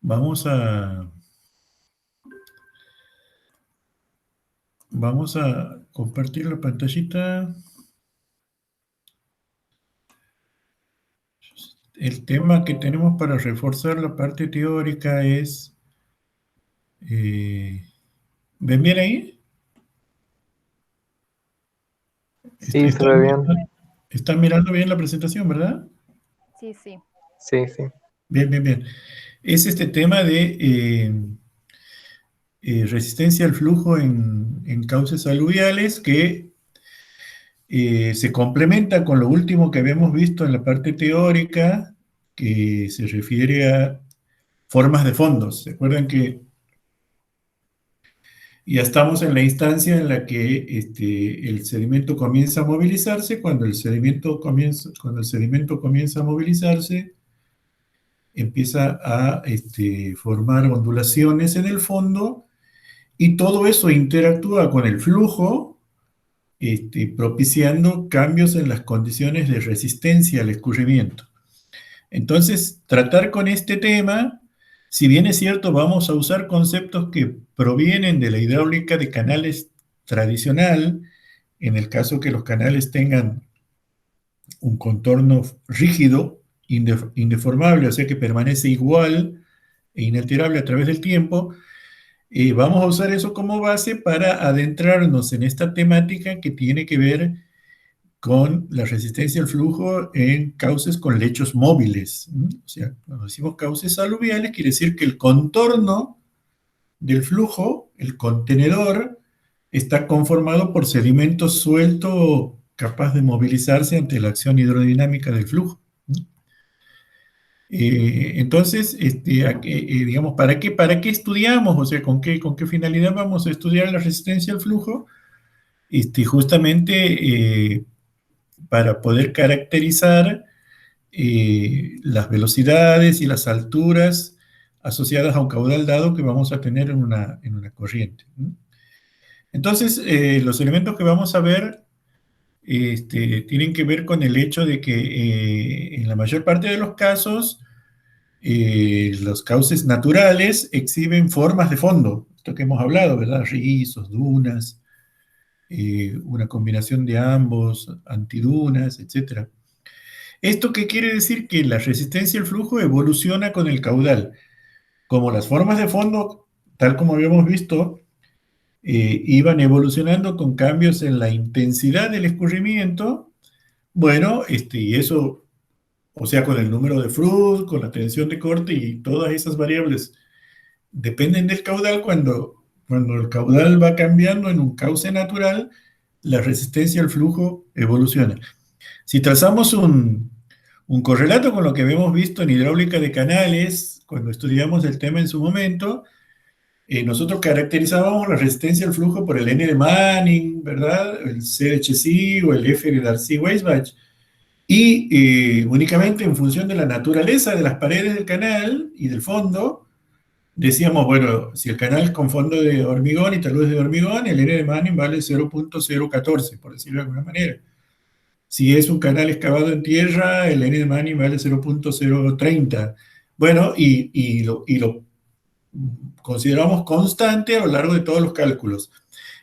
Vamos a compartir la pantallita. El tema que tenemos para reforzar la parte teórica es... ¿ven bien ahí? Sí, se ve bien. Están mirando bien la presentación, ¿verdad? Sí, sí. Sí, sí. Bien, bien, bien. Es este tema de resistencia al flujo en cauces aluviales que se complementa con lo último que habíamos visto en la parte teórica, que se refiere a formas de fondos. ¿Se acuerdan que ya estamos en la instancia en la que el sedimento comienza a movilizarse? Cuando el sedimento comienza a movilizarse, empieza a formar ondulaciones en el fondo, y todo eso interactúa con el flujo, propiciando cambios en las condiciones de resistencia al escurrimiento. Entonces, tratar con este tema, si bien es cierto, vamos a usar conceptos que provienen de la hidráulica de canales tradicional, en el caso que los canales tengan un contorno rígido, indeformable, o sea que permanece igual e inalterable a través del tiempo. Vamos a usar eso como base para adentrarnos en esta temática que tiene que ver con la resistencia al flujo en cauces con lechos móviles. O sea, cuando decimos cauces aluviales, quiere decir que el contorno del flujo, el contenedor, está conformado por sedimento suelto capaz de movilizarse ante la acción hidrodinámica del flujo. Entonces, digamos, ¿para qué estudiamos? O sea, ¿con qué finalidad vamos a estudiar la resistencia al flujo? Justamente para poder caracterizar las velocidades y las alturas asociadas a un caudal dado que vamos a tener en una corriente. Entonces, los elementos que vamos a ver tienen que ver con el hecho de que en la mayor parte de los casos, los cauces naturales exhiben formas de fondo, esto que hemos hablado, ¿verdad? Rizos, dunas, una combinación de ambos, antidunas, etc. ¿Esto qué quiere decir? Que la resistencia al flujo evoluciona con el caudal. Como las formas de fondo, tal como habíamos visto, iban evolucionando con cambios en la intensidad del escurrimiento, bueno, y eso, o sea, con el número de Froude, con la tensión de corte y todas esas variables dependen del caudal. Cuando el caudal va cambiando en un cauce natural, la resistencia al flujo evoluciona. Si trazamos un correlato con lo que habíamos visto en hidráulica de canales, cuando estudiamos el tema en su momento, nosotros caracterizábamos la resistencia al flujo por el N de Manning, ¿verdad? El C de Chessy o el F de Darcy-Weisbach. Y únicamente en función de la naturaleza de las paredes del canal y del fondo, decíamos, bueno, si el canal es con fondo de hormigón y talud de hormigón, el N de Manning vale 0.014, por decirlo de alguna manera. Si es un canal excavado en tierra, el N de Manning vale 0.030. Bueno, y lo consideramos constante a lo largo de todos los cálculos.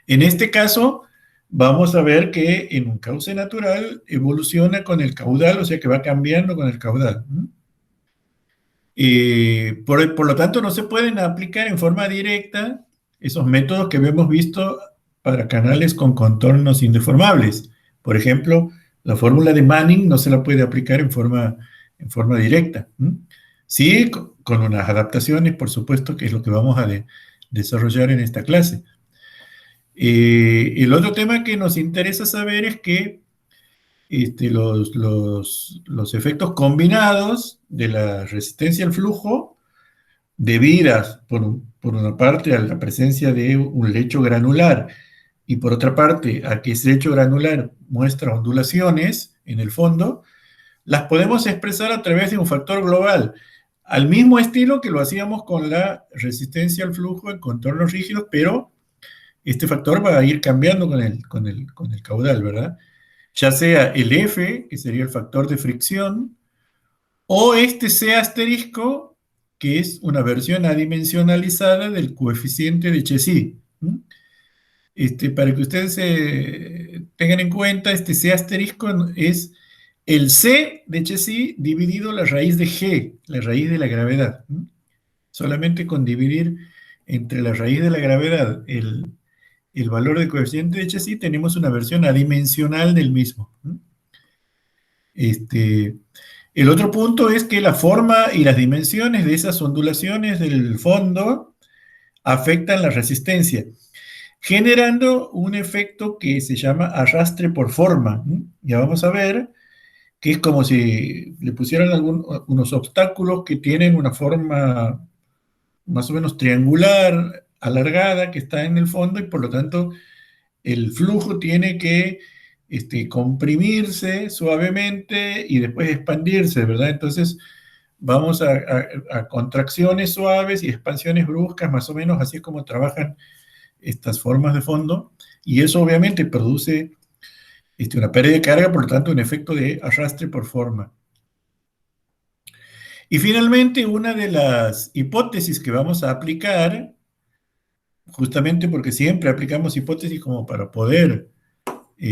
En este caso, vamos a ver que en un cauce natural evoluciona con el caudal, o sea que va cambiando con el caudal. Por lo tanto, no se pueden aplicar en forma directa esos métodos que habíamos visto para canales con contornos indeformables. Por ejemplo, la fórmula de Manning no se la puede aplicar en forma directa. Sí, con unas adaptaciones, por supuesto, que es lo que vamos a desarrollar en esta clase. El otro tema que nos interesa saber es que los efectos combinados de la resistencia al flujo, debidas por una parte a la presencia de un lecho granular y por otra parte a que ese lecho granular muestra ondulaciones en el fondo, las podemos expresar a través de un factor global, al mismo estilo que lo hacíamos con la resistencia al flujo en contornos rígidos, pero este factor va a ir cambiando con el caudal, ¿verdad? Ya sea el F, que sería el factor de fricción, o este C asterisco, que es una versión adimensionalizada del coeficiente de Chesi. Para que ustedes tengan en cuenta, este C asterisco es el C de Chesi dividido la raíz de G, la raíz de la gravedad. Solamente con dividir entre la raíz de la gravedad el valor del coeficiente de Chesi tenemos una versión adimensional del mismo. El otro punto es que la forma y las dimensiones de esas ondulaciones del fondo afectan la resistencia, generando un efecto que se llama arrastre por forma. Ya vamos a ver que es como si le pusieran unos obstáculos que tienen una forma más o menos triangular, alargada, que está en el fondo, y por lo tanto el flujo tiene que comprimirse suavemente y después expandirse, ¿verdad? Entonces vamos a contracciones suaves y expansiones bruscas, más o menos así es como trabajan estas formas de fondo, y eso obviamente produce una pérdida de carga, por lo tanto un efecto de arrastre por forma. Y finalmente, una de las hipótesis que vamos a aplicar, justamente porque siempre aplicamos hipótesis como para poder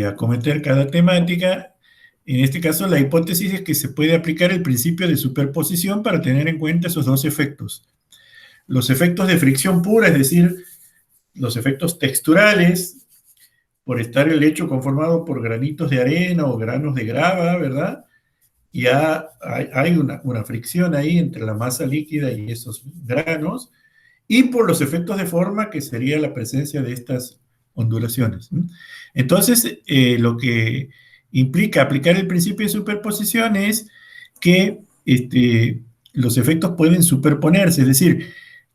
acometer cada temática, en este caso la hipótesis es que se puede aplicar el principio de superposición para tener en cuenta esos dos efectos. Los efectos de fricción pura, es decir, los efectos texturales, por estar el lecho conformado por granitos de arena o granos de grava, ¿verdad? Ya hay una fricción ahí entre la masa líquida y esos granos, y por los efectos de forma, que sería la presencia de estas ondulaciones. Entonces, lo que implica aplicar el principio de superposición es que los efectos pueden superponerse, es decir,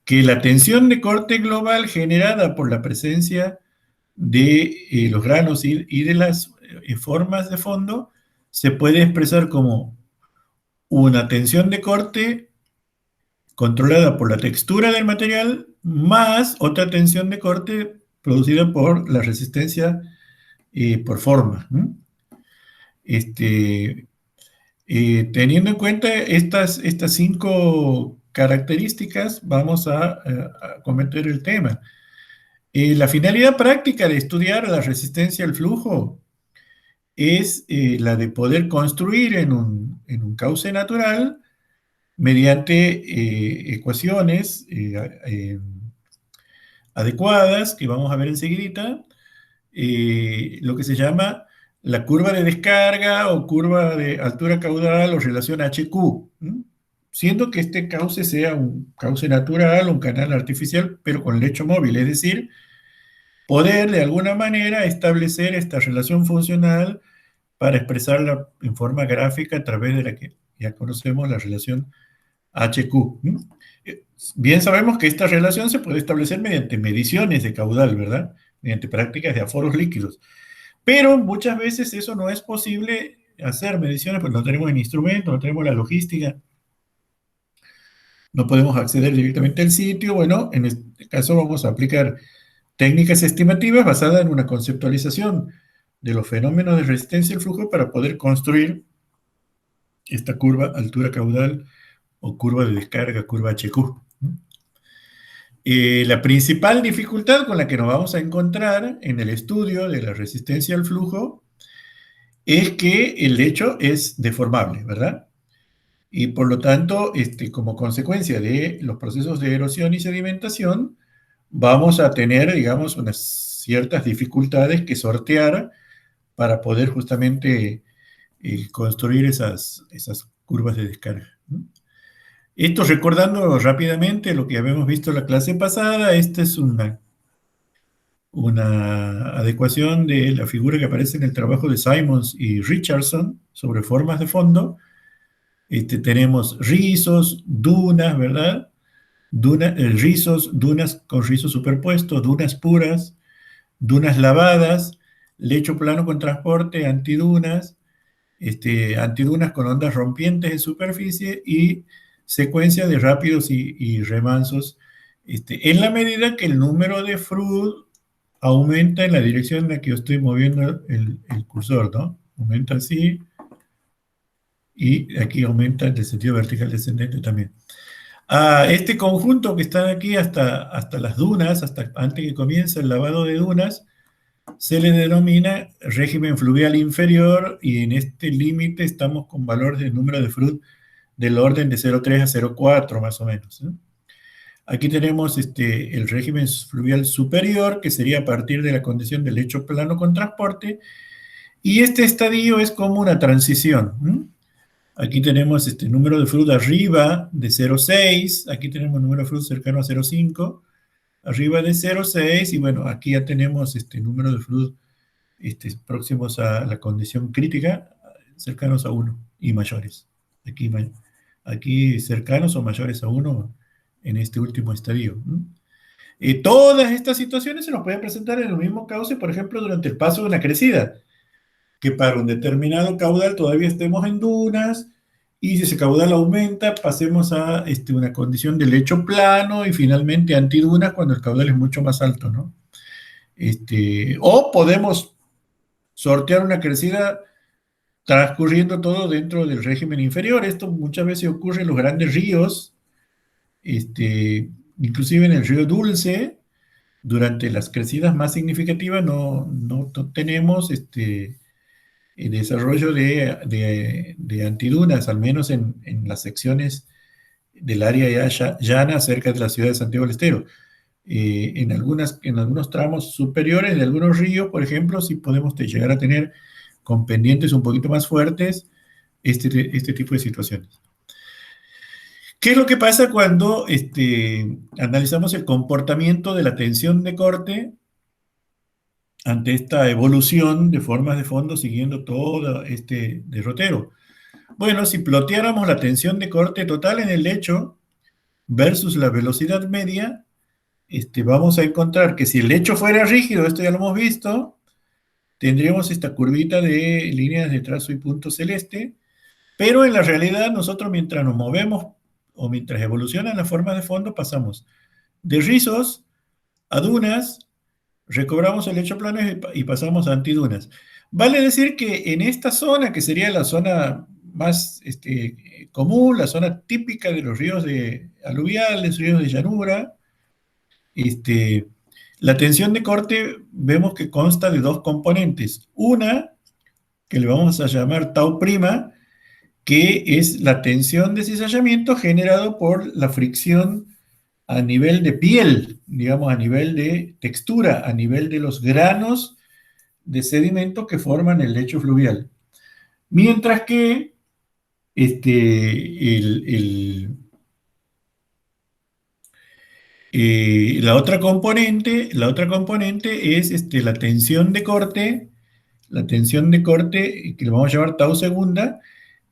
que la tensión de corte global generada por la presencia de los granos y de las formas de fondo se puede expresar como una tensión de corte controlada por la textura del material más otra tensión de corte producida por la resistencia por forma. Teniendo en cuenta estas 5 características, vamos a comentar el tema. La finalidad práctica de estudiar la resistencia al flujo es la de poder construir en un cauce natural mediante ecuaciones adecuadas, que vamos a ver enseguida, lo que se llama la curva de descarga o curva de altura caudal o relación HQ, siendo que este cauce sea un cauce natural, un canal artificial, pero con lecho móvil, es decir, poder de alguna manera establecer esta relación funcional para expresarla en forma gráfica a través de la que ya conocemos la relación HQ. Bien sabemos que esta relación se puede establecer mediante mediciones de caudal, ¿verdad? Mediante prácticas de aforos líquidos. Pero muchas veces eso no es posible hacer mediciones, porque no tenemos el instrumento, no tenemos la logística, no podemos acceder directamente al sitio. Bueno, en este caso vamos a aplicar técnicas estimativas basadas en una conceptualización de los fenómenos de resistencia al flujo para poder construir esta curva altura caudal o curva de descarga, curva HQ. La principal dificultad con la que nos vamos a encontrar en el estudio de la resistencia al flujo es que el lecho es deformable, ¿verdad? Y por lo tanto, como consecuencia de los procesos de erosión y sedimentación, vamos a tener, digamos, unas ciertas dificultades que sortear para poder justamente construir esas curvas de descarga. Esto, recordando rápidamente lo que habíamos visto en la clase pasada, esta es una adecuación de la figura que aparece en el trabajo de Simons y Richardson sobre formas de fondo. Tenemos rizos, dunas, ¿verdad? Rizos, dunas con rizos superpuestos, dunas puras, dunas lavadas, lecho plano con transporte, antidunas, antidunas con ondas rompientes en superficie y secuencia de rápidos y remansos, en la medida que el número de Froude aumenta en la dirección en la que yo estoy moviendo el cursor, ¿no? Aumenta así, y aquí aumenta en el sentido vertical descendente también. A este conjunto que está aquí hasta las dunas, hasta antes que comience el lavado de dunas, se le denomina régimen fluvial inferior y en este límite estamos con valores de número de Froude del orden de 0,3 a 0,4 más o menos, ¿no? Aquí tenemos el régimen fluvial superior, que sería a partir de la condición del lecho plano con transporte, y este estadio es como una transición, ¿no? Aquí tenemos número de Froude arriba de 0,6, aquí tenemos número de Froude cercano a 0,5, arriba de 0,6, y bueno, aquí ya tenemos número de Froude próximos a la condición crítica, cercanos a 1 y mayores. Aquí cercanos o mayores a 1 en este último estadio. Todas estas situaciones se nos pueden presentar en el mismo cauce, por ejemplo, durante el paso de una crecida, que para un determinado caudal todavía estemos en dunas, y si ese caudal aumenta, pasemos a una condición de lecho plano y finalmente antidunas cuando el caudal es mucho más alto, ¿no? O podemos sortear una crecida transcurriendo todo dentro del régimen inferior. Esto muchas veces ocurre en los grandes ríos, inclusive en el río Dulce, durante las crecidas más significativas no tenemos el desarrollo de antidunas, al menos en las secciones del área ya llana cerca de la ciudad de Santiago del Estero. En algunos tramos superiores de algunos ríos, por ejemplo, sí podemos llegar a tener con pendientes un poquito más fuertes este tipo de situaciones. ¿Qué es lo que pasa cuando analizamos el comportamiento de la tensión de corte ante esta evolución de formas de fondo siguiendo todo este derrotero? Bueno, si ploteáramos la tensión de corte total en el lecho versus la velocidad media, vamos a encontrar que si el lecho fuera rígido, esto ya lo hemos visto, tendríamos esta curvita de líneas de trazo y punto celeste, pero en la realidad nosotros mientras nos movemos o mientras evolucionan las formas de fondo pasamos de rizos a dunas, recobramos el lecho plano y pasamos a antidunas. Vale decir que en esta zona, que sería la zona más común, la zona típica de los ríos aluviales, ríos de llanura, la tensión de corte vemos que consta de dos componentes. Una, que le vamos a llamar tau prima, que es la tensión de cizallamiento generado por la fricción a nivel de piel, digamos, a nivel de textura, a nivel de los granos de sedimento que forman el lecho fluvial. Mientras que la otra componente es la tensión de corte, que le vamos a llamar tau segunda,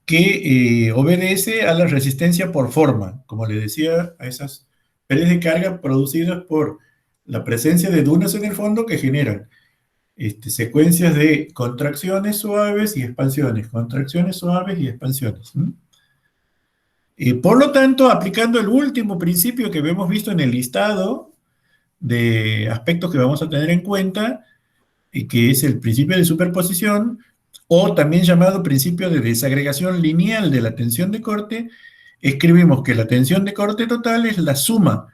que obedece a la resistencia por forma, como le decía, a esas paredes de carga producidas por la presencia de dunas en el fondo que generan secuencias de contracciones suaves y expansiones, contracciones suaves y expansiones. Por lo tanto, aplicando el último principio que hemos visto en el listado de aspectos que vamos a tener en cuenta, y que es el principio de superposición, o también llamado principio de desagregación lineal de la tensión de corte, escribimos que la tensión de corte total es la suma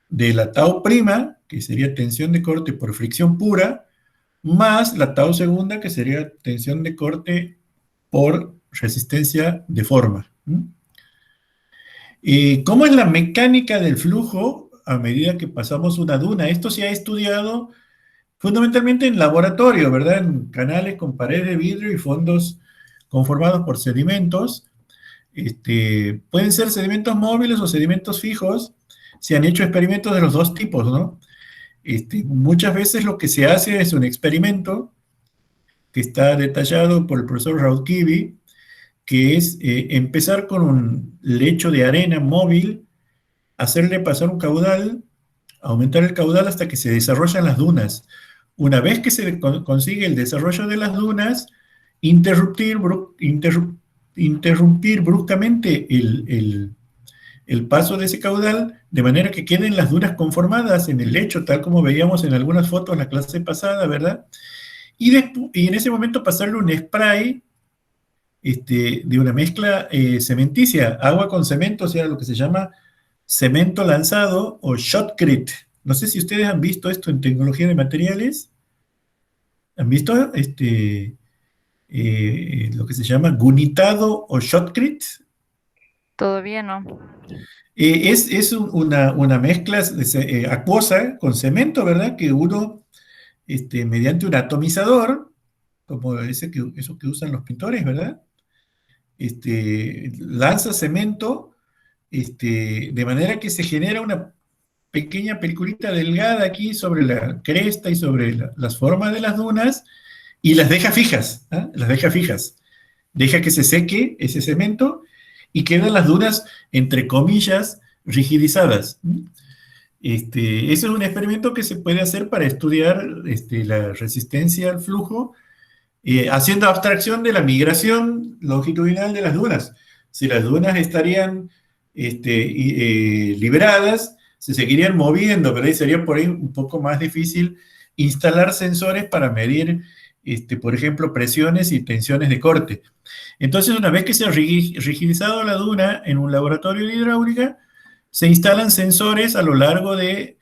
de la tau prima, que sería tensión de corte por fricción pura, más la tau segunda, que sería tensión de corte por resistencia de forma. ¿Cómo es la mecánica del flujo a medida que pasamos una duna? Esto se ha estudiado fundamentalmente en laboratorio, ¿verdad? En canales con pared de vidrio y fondos conformados por sedimentos. Pueden ser sedimentos móviles o sedimentos fijos. Se han hecho experimentos de los dos tipos, ¿no? Muchas veces lo que se hace es un experimento que está detallado por el profesor Raúl Kivi, que es empezar con un lecho de arena móvil, hacerle pasar un caudal, aumentar el caudal hasta que se desarrollan las dunas. Una vez que se consigue el desarrollo de las dunas, interrumpir bruscamente el paso de ese caudal, de manera que queden las dunas conformadas en el lecho, tal como veíamos en algunas fotos en la clase pasada, ¿verdad? Y en ese momento pasarle un spray de una mezcla cementicia, agua con cemento, o sea, lo que se llama cemento lanzado o shotcrete. No sé si ustedes han visto esto en tecnología de materiales. ¿Han visto lo que se llama gunitado o shotcrete? Todavía no. Es una mezcla acuosa con cemento, ¿verdad? Que uno, mediante un atomizador, como eso que usan los pintores, ¿verdad? Lanza cemento, de manera que se genera una pequeña peliculita delgada aquí sobre la cresta y sobre las formas de las dunas y las deja fijas, ¿ah? Las deja fijas. Deja que se seque ese cemento y quedan las dunas, entre comillas, rigidizadas. Ese es un experimento que se puede hacer para estudiar la resistencia al flujo, haciendo abstracción de la migración longitudinal de las dunas. Si las dunas estarían liberadas, se seguirían moviendo, pero ahí sería por ahí un poco más difícil instalar sensores para medir, por ejemplo, presiones y tensiones de corte. Entonces, una vez que se ha rigidizado la duna en un laboratorio de hidráulica, se instalan sensores a lo largo de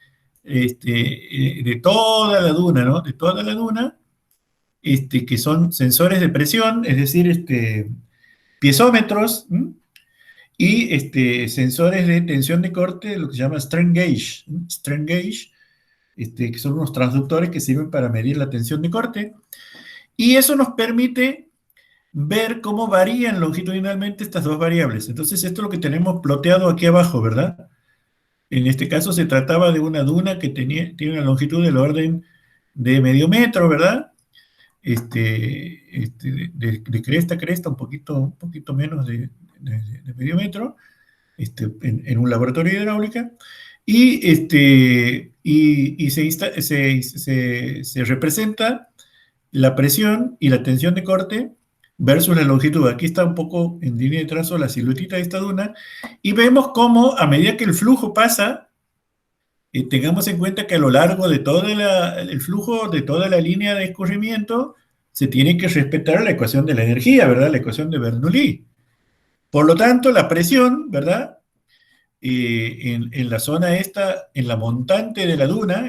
toda la duna, ¿no? De toda la duna, que son sensores de presión, es decir, piezómetros, ¿m? Y sensores de tensión de corte, lo que se llama strain gauge, que son unos transductores que sirven para medir la tensión de corte. Y eso nos permite ver cómo varían longitudinalmente estas dos variables. Entonces, esto es lo que tenemos ploteado aquí abajo, ¿verdad? En este caso se trataba de una duna que tiene una longitud del orden de medio metro, ¿verdad? De cresta a cresta, un poquito menos de medio metro, en un laboratorio de hidráulica, y se representa la presión y la tensión de corte versus la longitud. Aquí está un poco en línea de trazo la siluetita de esta duna, y vemos cómo a medida que el flujo pasa, tengamos en cuenta que a lo largo de todo el flujo, de toda la línea de escurrimiento, se tiene que respetar la ecuación de la energía, ¿verdad? La ecuación de Bernoulli. Por lo tanto, la presión, ¿verdad? En la zona esta, en la montante de la duna,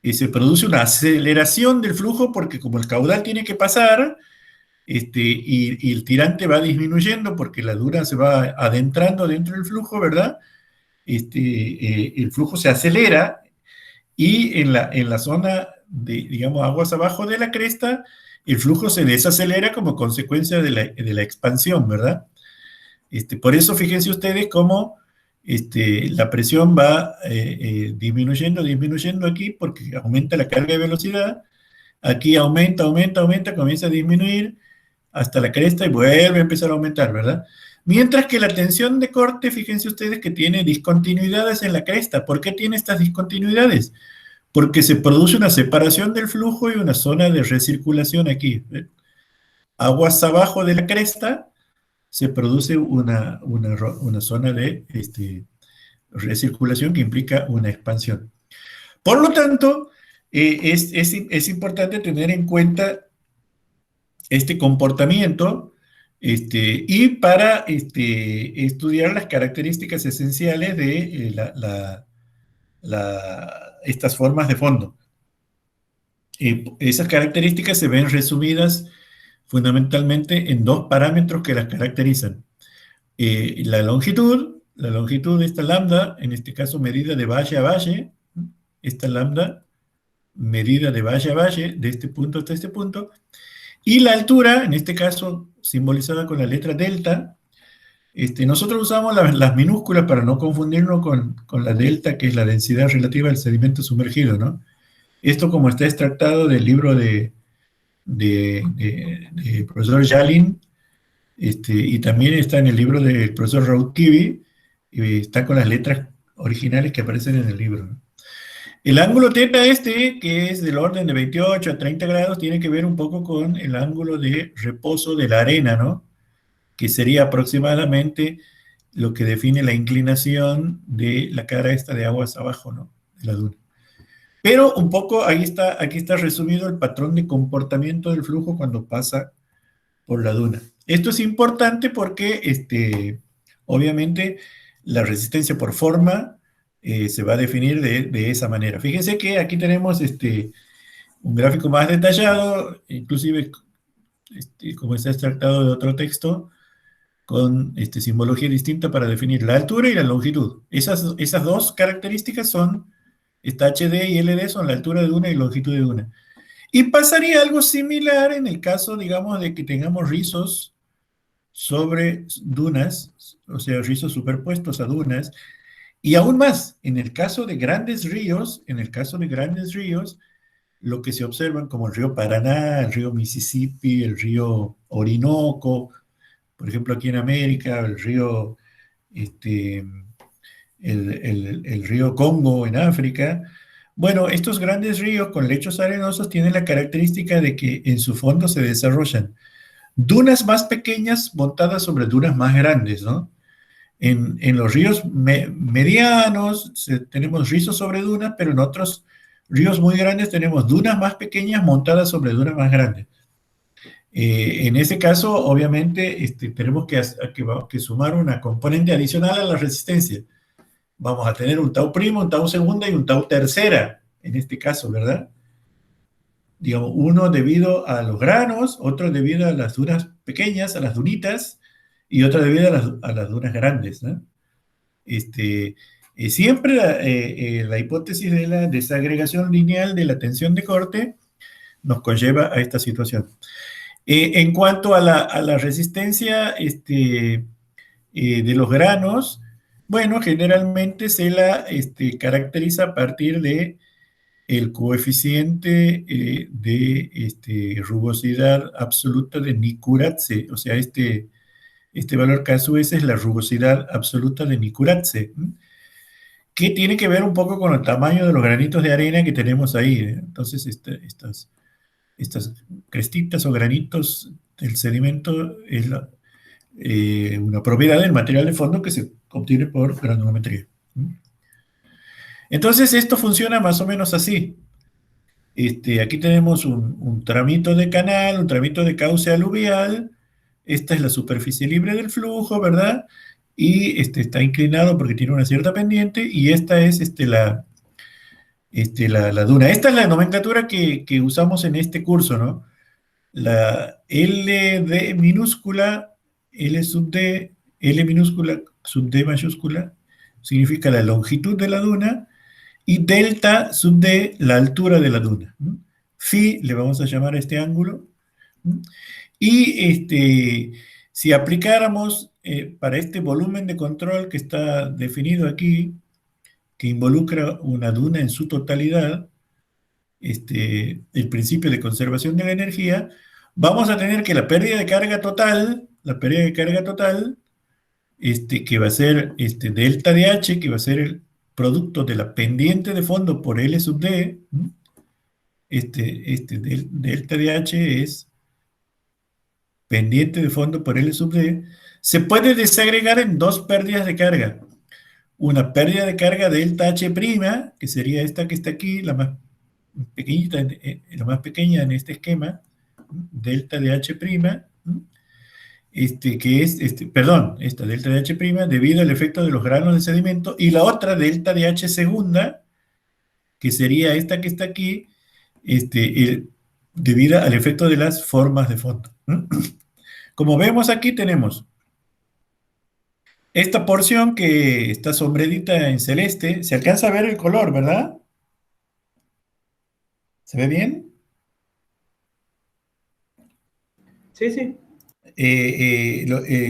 se produce una aceleración del flujo porque como el caudal tiene que pasar, y el tirante va disminuyendo porque la duna se va adentrando dentro del flujo, ¿verdad? El flujo se acelera y en la zona de, digamos, aguas abajo de la cresta, el flujo se desacelera como consecuencia de la expansión, ¿verdad? Por eso fíjense ustedes cómo la presión va disminuyendo aquí porque aumenta la carga de velocidad, aquí aumenta, comienza a disminuir hasta la cresta y vuelve a empezar a aumentar, ¿verdad? Mientras que la tensión de corte, fíjense ustedes que tiene discontinuidades en la cresta. ¿Por qué tiene estas discontinuidades? Porque se produce una separación del flujo y una zona de recirculación aquí. Aguas abajo de la cresta se produce una zona de recirculación que implica una expansión. Por lo tanto, es importante tener en cuenta este comportamiento y para estudiar las características esenciales de estas formas de fondo. Esas características se ven resumidas fundamentalmente en dos parámetros que las caracterizan. La longitud de esta lambda, en este caso medida de valle a valle, esta lambda medida de valle a valle, de este punto hasta este punto, y la altura, en este caso simbolizada con la letra delta. Nosotros usamos las minúsculas para no confundirnos con la delta, que es la densidad relativa del sedimento sumergido, ¿no? Esto como está extractado del libro de profesor Jalin, y también está en el libro del profesor Rautkivi, y está con las letras originales que aparecen en el libro, ¿no? El ángulo teta que es del orden de 28 a 30 grados, tiene que ver un poco con el ángulo de reposo de la arena, ¿no? Que sería aproximadamente lo que define la inclinación de la cara esta de aguas abajo, ¿no? De la duna. Pero un poco aquí está resumido el patrón de comportamiento del flujo cuando pasa por la duna. Esto es importante porque, obviamente, la resistencia por forma se va a definir de esa manera. Fíjense que aquí tenemos un gráfico más detallado, inclusive como está extractado de otro texto, con simbología distinta para definir la altura y la longitud. Esas dos características son, HD y LD son la altura de una y longitud de una. Y pasaría algo similar en el caso, digamos, de que tengamos rizos sobre dunas, o sea, rizos superpuestos a dunas, y aún más, en el caso de grandes ríos, lo que se observan como el río Paraná, el río Mississippi, el río Orinoco, por ejemplo, aquí en América, el río, el río Congo en África. Bueno, estos grandes ríos con lechos arenosos tienen la característica de que en su fondo se desarrollan dunas más pequeñas montadas sobre dunas más grandes, ¿no? En los ríos medianos tenemos rizos sobre dunas, pero en otros ríos muy grandes tenemos dunas más pequeñas montadas sobre dunas más grandes. En ese caso, obviamente, tenemos que sumar una componente adicional a la resistencia. Vamos a tener un tau primo, un tau segunda y un tau tercera, en este caso, ¿verdad? Digamos, uno debido a los granos, otro debido a las dunas pequeñas, a las dunitas, y otro debido a las dunas grandes, ¿no? Siempre la hipótesis de la desagregación lineal de la tensión de corte nos conlleva a esta situación. En cuanto a la resistencia de los granos, bueno, generalmente se la caracteriza a partir de el coeficiente de rugosidad absoluta de Nikuratse, o sea, este valor que a su vez es la rugosidad absoluta de Nikuratse, que tiene que ver un poco con el tamaño de los granitos de arena que tenemos ahí. Entonces, estas crestitas o granitos del sedimento es una propiedad del material de fondo que se obtiene por granulometría. Entonces, esto funciona más o menos así. Aquí tenemos un tramito de canal, un tramito de cauce aluvial. Esta es la superficie libre del flujo, ¿verdad? Y está inclinado porque tiene una cierta pendiente, y esta es la duna. Esta es la nomenclatura que usamos en este curso, ¿no? La LD minúscula, L sub D, L minúscula sub D mayúscula, significa la longitud de la duna, y delta sub D, la altura de la duna. Phi, le vamos a llamar a este ángulo. Y si aplicáramos para este volumen de control que está definido aquí, que involucra una duna en su totalidad, el principio de conservación de la energía, vamos a tener que la pérdida de carga total, que va a ser delta de H, que va a ser el producto de la pendiente de fondo por L sub D, delta de H es pendiente de fondo por L sub D, se puede desagregar en dos pérdidas de carga. Una pérdida de carga delta H', que sería esta que está aquí, la más pequeñita, la más pequeña en este esquema, delta de H', que es, perdón, esta delta de H' debido al efecto de los granos de sedimento, y la otra delta de H segunda, que sería esta que está aquí, debido al efecto de las formas de fondo. Como vemos aquí tenemos esta porción que está sombredita en celeste. Se alcanza a ver el color, ¿verdad? ¿Se ve bien? Sí, sí.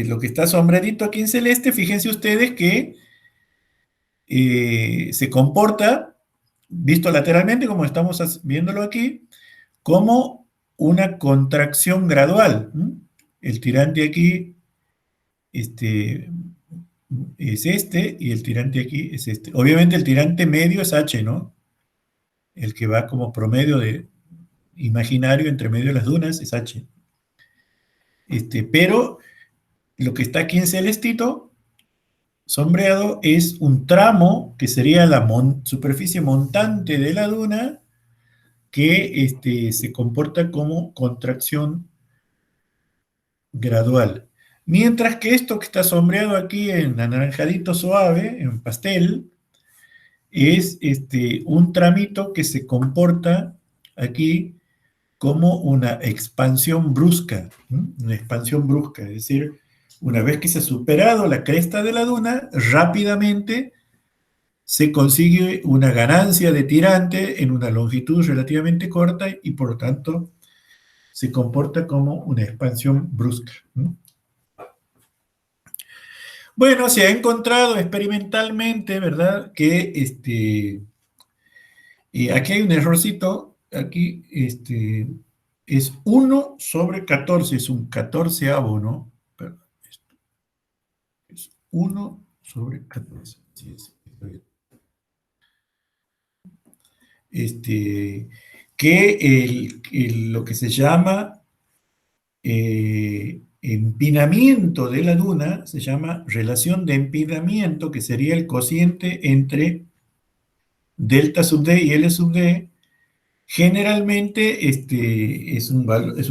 Lo que está sombredito aquí en celeste, fíjense ustedes que se comporta, visto lateralmente, como estamos viéndolo aquí, como una contracción gradual. El tirante aquí es y el tirante aquí es este. Obviamente el tirante medio es H, ¿no? El que va como promedio imaginario entre medio de las dunas es H. Pero lo que está aquí en celestito, sombreado, es un tramo que sería la superficie montante de la duna, que se comporta como contracción gradual. Mientras que esto que está sombreado aquí en anaranjadito suave, en pastel, es un tramito que se comporta aquí como una expansión brusca, ¿no? Una expansión brusca, es decir, una vez que se ha superado la cresta de la duna, rápidamente se consigue una ganancia de tirante en una longitud relativamente corta y por lo tanto se comporta como una expansión brusca, ¿no? Bueno, se ha encontrado experimentalmente, ¿verdad? Que y aquí hay un errorcito, aquí es 1/14, es un catorceavo, ¿no? Perdón, esto es 1/14. Sí, está bien. Que lo que se llama empinamiento de la duna se llama relación de empinamiento, que sería el cociente entre delta sub d y L sub d. Generalmente es un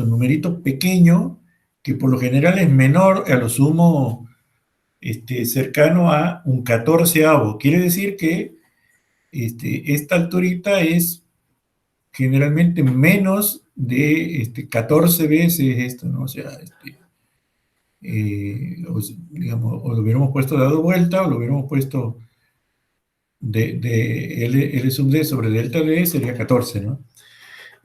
numerito pequeño que por lo general es menor, a lo sumo cercano a un catorceavo. Quiere decir que esta alturita es generalmente menos de 14 veces esto, ¿no? O sea, digamos, o lo hubiéramos puesto dado vuelta o lo hubiéramos puesto de L sub d sobre delta d sería 14, ¿no?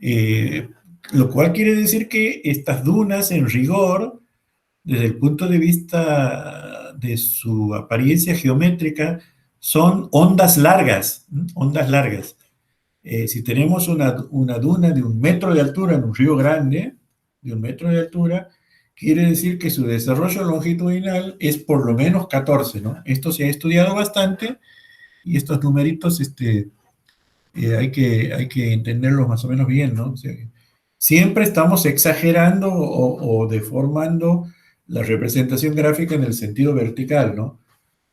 Eh, lo cual quiere decir que estas dunas, en rigor, desde el punto de vista de su apariencia geométrica, son ondas largas, ¿no? Ondas largas. Si tenemos una duna de 1 metro de altura en un río grande, de 1 metro de altura, quiere decir que su desarrollo longitudinal es por lo menos 14, ¿no? Esto se ha estudiado bastante y estos numeritos hay que entenderlos más o menos bien, ¿no? O sea, siempre estamos exagerando o deformando la representación gráfica en el sentido vertical, ¿no?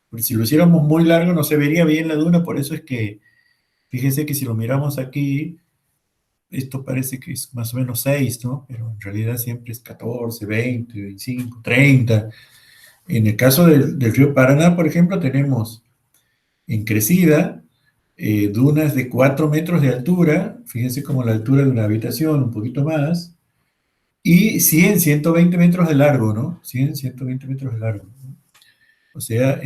Porque si lo hiciéramos muy largo no se vería bien la duna, por eso es que, fíjense que si lo miramos aquí, esto parece que es más o menos 6, ¿no? Pero en realidad siempre es 14, 20, 25, 30. En el caso del río Paraná, por ejemplo, tenemos en crecida dunas de 4 metros de altura, fíjense como la altura de una habitación, un poquito más, y 100, 120 metros de largo, ¿no? 100, 120 metros de largo, ¿no? O sea, o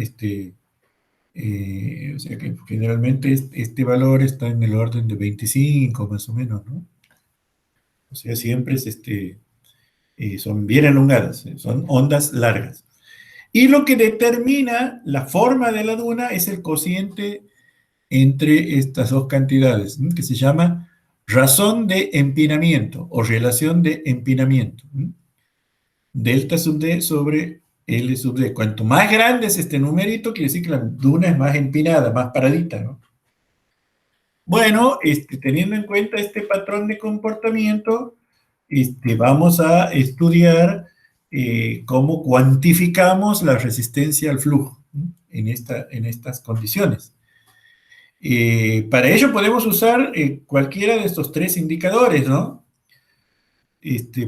sea que generalmente este valor está en el orden de 25 más o menos, ¿no? O sea, siempre es son bien elongadas, son ondas largas. Y lo que determina la forma de la duna es el cociente entre estas dos cantidades, ¿no? Que se llama razón de empinamiento o relación de empinamiento, ¿no? Delta sub d sobre L sub d. Cuanto más grande es este numerito, quiere decir que la duna es más empinada, más paradita, ¿no? Bueno, teniendo en cuenta este patrón de comportamiento, vamos a estudiar cómo cuantificamos la resistencia al flujo, ¿no? En estas condiciones. Para ello podemos usar cualquiera de estos tres indicadores, ¿no?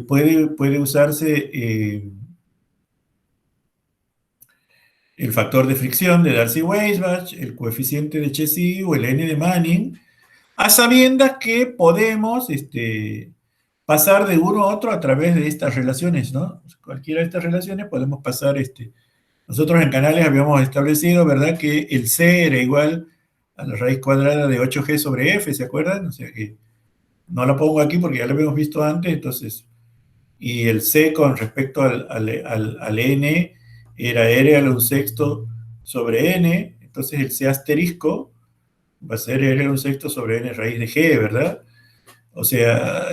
Puede usarse el factor de fricción de Darcy-Weisbach, el coeficiente de Chesi o el n de Manning, a sabiendas que podemos pasar de uno a otro a través de estas relaciones, ¿no? Cualquiera de estas relaciones podemos pasar, nosotros en Canales habíamos establecido, ¿verdad?, que el C era igual a la raíz cuadrada de 8G sobre F, ¿se acuerdan? O sea que no la pongo aquí porque ya lo habíamos visto antes, entonces, y el C con respecto al N era R a la 1/6 sobre N, entonces el C asterisco va a ser R a la 1/6 sobre N raíz de G, ¿verdad? O sea,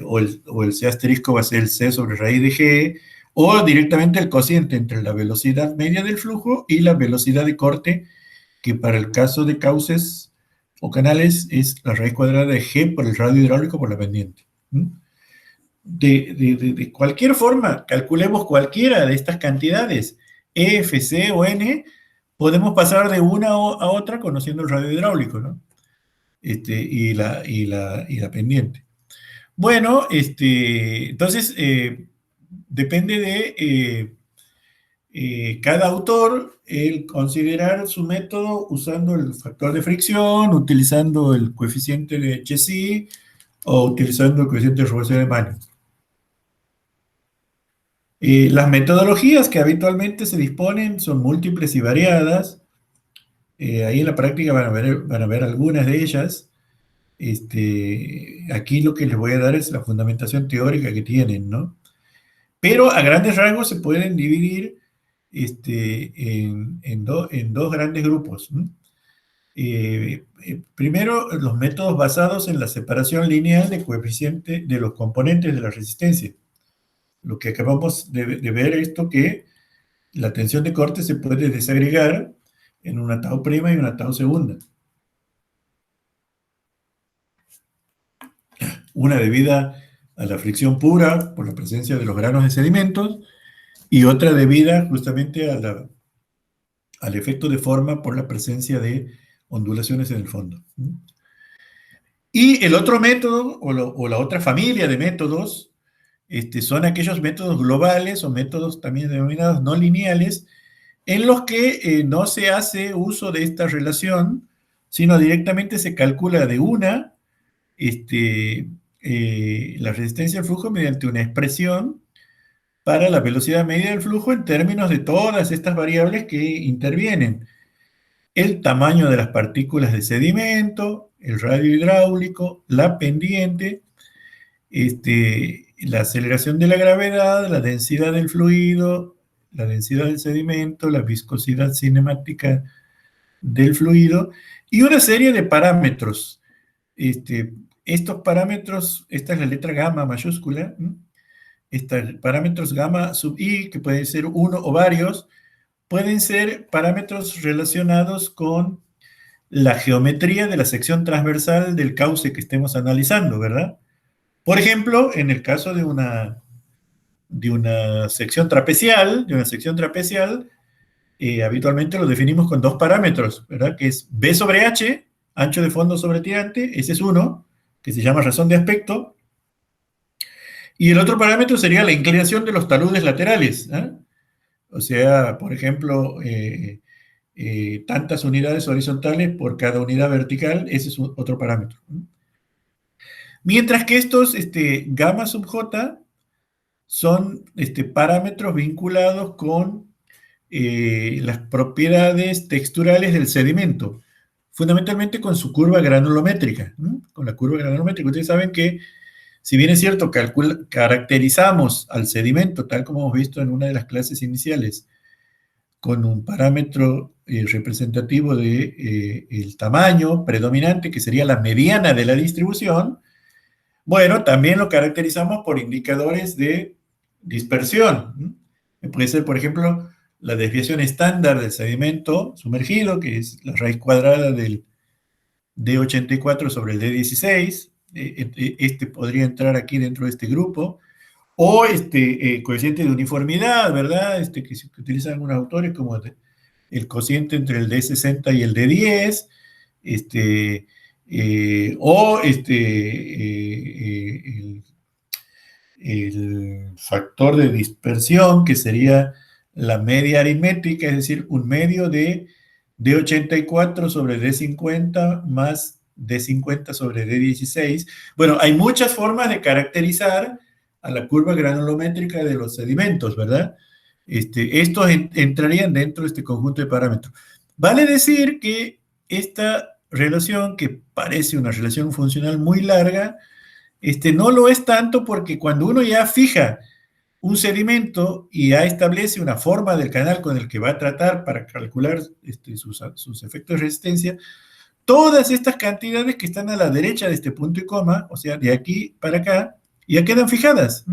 o el C asterisco va a ser el C sobre raíz de G, o directamente el cociente entre la velocidad media del flujo y la velocidad de corte, que para el caso de cauces o canales es la raíz cuadrada de G por el radio hidráulico por la pendiente. De cualquier forma, calculemos cualquiera de estas cantidades, E, F, C o N, podemos pasar de una a otra conociendo el radio hidráulico, ¿no? Y la pendiente. Bueno, entonces depende de cada autor, el considerar su método usando el factor de fricción, utilizando el coeficiente de Chezy o utilizando el coeficiente de Robertson de Manning. Las metodologías que habitualmente se disponen son múltiples y variadas. Ahí en la práctica van a ver algunas de ellas. Aquí lo que les voy a dar es la fundamentación teórica que tienen, ¿no? Pero a grandes rasgos se pueden dividir en dos grandes grupos. Primero, los métodos basados en la separación lineal de coeficiente de los componentes de la resistencia. Lo que acabamos de ver es esto, que la tensión de corte se puede desagregar en una tau prima y una tau segunda. Una debida a la fricción pura por la presencia de los granos de sedimentos y otra debida justamente al efecto de forma por la presencia de ondulaciones en el fondo. Y el otro método o la otra familia de métodos son aquellos métodos globales o métodos también denominados no lineales, en los que no se hace uso de esta relación, sino directamente se calcula de una la resistencia al flujo mediante una expresión para la velocidad media del flujo en términos de todas estas variables que intervienen. El tamaño de las partículas de sedimento, el radio hidráulico, la pendiente, la aceleración de la gravedad, la densidad del fluido, la densidad del sedimento, la viscosidad cinemática del fluido y una serie de parámetros. Estos parámetros, esta es la letra gamma mayúscula, estos parámetros gamma sub i, que pueden ser uno o varios, pueden ser parámetros relacionados con la geometría de la sección transversal del cauce que estemos analizando, ¿verdad? Por ejemplo, en el caso de una sección trapecial, habitualmente lo definimos con dos parámetros, ¿verdad? Que es B sobre H, ancho de fondo sobre tirante, ese es uno, que se llama razón de aspecto, y el otro parámetro sería la inclinación de los taludes laterales, ¿eh? O sea, por ejemplo, tantas unidades horizontales por cada unidad vertical, ese es otro parámetro. Mientras que estos gamma sub j son parámetros vinculados con las propiedades texturales del sedimento, fundamentalmente con su curva granulométrica, ¿no? Con la curva granulométrica. Ustedes saben que, si bien es cierto, caracterizamos al sedimento, tal como hemos visto en una de las clases iniciales, con un parámetro representativo de el tamaño predominante, que sería la mediana de la distribución. Bueno, también lo caracterizamos por indicadores de dispersión. Puede ser, por ejemplo, la desviación estándar del sedimento sumergido, que es la raíz cuadrada del D84 sobre el D16. Podría entrar aquí dentro de este grupo. O coeficiente de uniformidad, ¿verdad? Que utilizan algunos autores como el cociente entre el D60 y el D10, o el factor de dispersión, que sería la media aritmética, es decir, un medio de D84 sobre D50 más D50 sobre D16. Bueno, hay muchas formas de caracterizar a la curva granulométrica de los sedimentos, ¿verdad? Estos entrarían dentro de este conjunto de parámetros. Vale decir que esta relación, que parece una relación funcional muy larga, no lo es tanto, porque cuando uno ya fija un sedimento y ya establece una forma del canal con el que va a tratar para calcular sus efectos de resistencia, todas estas cantidades que están a la derecha de este punto y coma, o sea, de aquí para acá, ya quedan fijadas.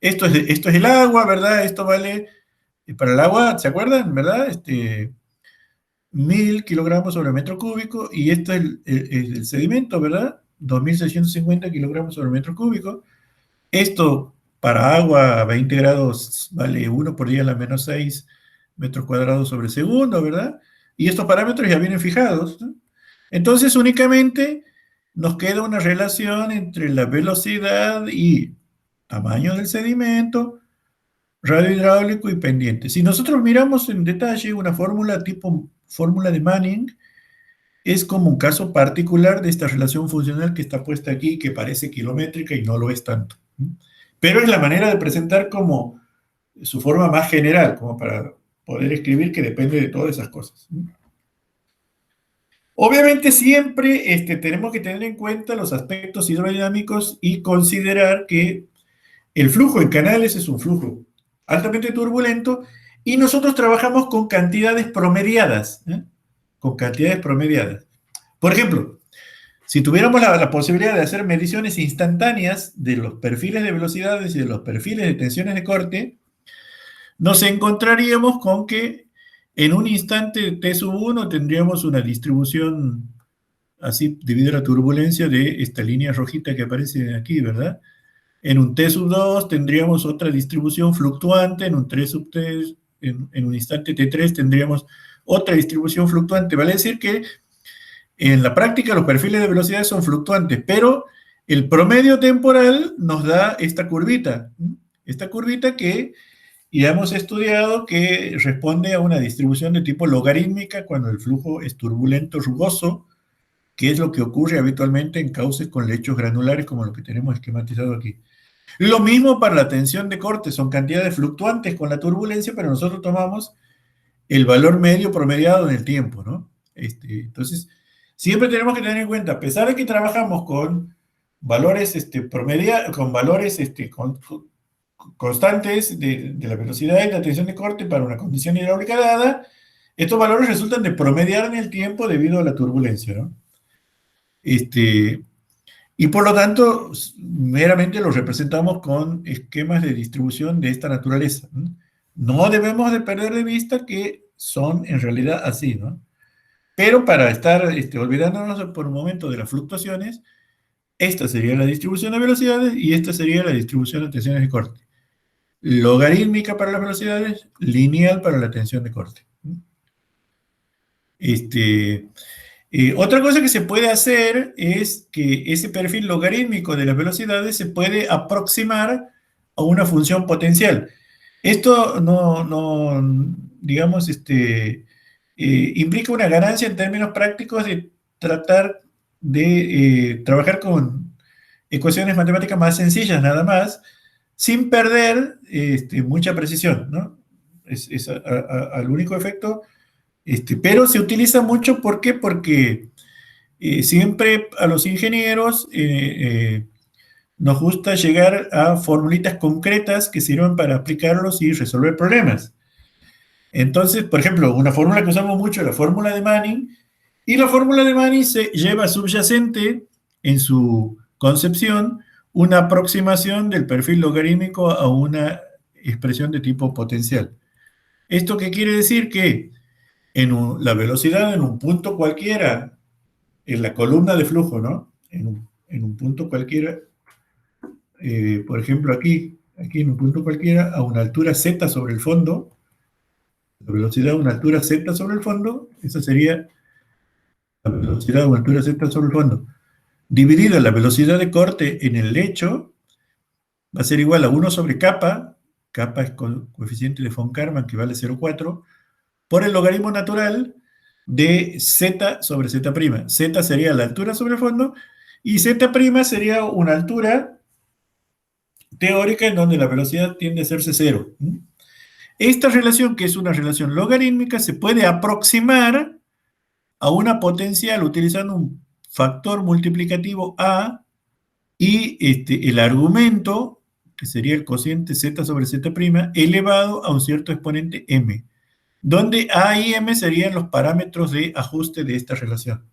Esto es el agua, ¿verdad? Esto vale, para el agua, ¿se acuerdan? ¿Verdad? 1000 kilogramos sobre metro cúbico, y esto es el sedimento, ¿verdad? 2650 kilogramos sobre metro cúbico. Esto para agua a 20 grados vale 1 por 10 a la menos 6 metros cuadrados sobre segundo, ¿verdad? Y estos parámetros ya vienen fijados, ¿no? Entonces, únicamente nos queda una relación entre la velocidad y tamaño del sedimento, radio hidráulico y pendiente. Si nosotros miramos en detalle una fórmula tipo fórmula de Manning, es como un caso particular de esta relación funcional que está puesta aquí, que parece kilométrica y no lo es tanto. Pero es la manera de presentar como su forma más general, como para poder escribir que depende de todas esas cosas. Obviamente siempre tenemos que tener en cuenta los aspectos hidrodinámicos y considerar que el flujo en canales es un flujo altamente turbulento y nosotros trabajamos con cantidades promediadas, ¿eh? Con cantidades promediadas. Por ejemplo, si tuviéramos la posibilidad de hacer mediciones instantáneas de los perfiles de velocidades y de los perfiles de tensiones de corte, nos encontraríamos con que en un instante T sub 1 tendríamos una distribución así debido a la turbulencia de esta línea rojita que aparece aquí, ¿verdad? En un T sub 2 tendríamos otra distribución fluctuante, en un 3 sub 3, en un instante T3 tendríamos otra distribución fluctuante. Vale decir que en la práctica los perfiles de velocidad son fluctuantes, pero el promedio temporal nos da esta curvita que ya hemos estudiado que responde a una distribución de tipo logarítmica cuando el flujo es turbulento rugoso, que es lo que ocurre habitualmente en cauces con lechos granulares como lo que tenemos esquematizado aquí. Lo mismo para la tensión de corte, son cantidades fluctuantes con la turbulencia, pero nosotros tomamos el valor medio promediado en el tiempo, ¿no? Entonces, siempre tenemos que tener en cuenta, a pesar de que trabajamos con valores con valores constantes de la velocidad y la tensión de corte para una condición hidráulica dada, estos valores resultan de promediar en el tiempo debido a la turbulencia, ¿no? Y por lo tanto, meramente los representamos con esquemas de distribución de esta naturaleza. No debemos de perder de vista que son en realidad así, ¿no? Pero para estar olvidándonos por un momento de las fluctuaciones, esta sería la distribución de velocidades y esta sería la distribución de tensiones de corte. Logarítmica para las velocidades, lineal para la tensión de corte. Otra cosa que se puede hacer es que ese perfil logarítmico de las velocidades se puede aproximar a una función potencial. Esto digamos, implica una ganancia en términos prácticos de tratar de trabajar con ecuaciones matemáticas más sencillas nada más, sin perder mucha precisión, ¿no? Es al único efecto, pero se utiliza mucho, ¿por qué? Porque siempre a los ingenieros nos gusta llegar a formulitas concretas que sirvan para aplicarlos y resolver problemas. Entonces, por ejemplo, una fórmula que usamos mucho es la fórmula de Manning, y la fórmula de Manning se lleva subyacente en su concepción una aproximación del perfil logarítmico a una expresión de tipo potencial. ¿Esto qué quiere decir? Que la velocidad en un punto cualquiera, en la columna de flujo, ¿no? En un punto cualquiera, por ejemplo aquí en un punto cualquiera, a una altura z sobre el fondo, la velocidad a una altura z sobre el fondo, esa sería la velocidad a una altura z sobre el fondo, dividida la velocidad de corte en el lecho, va a ser igual a 1 sobre kappa, kappa es coeficiente de von Karman que vale 0,4, por el logaritmo natural de z sobre z'. Z sería la altura sobre el fondo y z' sería una altura teórica en donde la velocidad tiende a hacerse cero. Esta relación, que es una relación logarítmica, se puede aproximar a una potencial utilizando un factor multiplicativo A y el argumento, que sería el cociente z sobre z', elevado a un cierto exponente m, donde A y M serían los parámetros de ajuste de esta relación.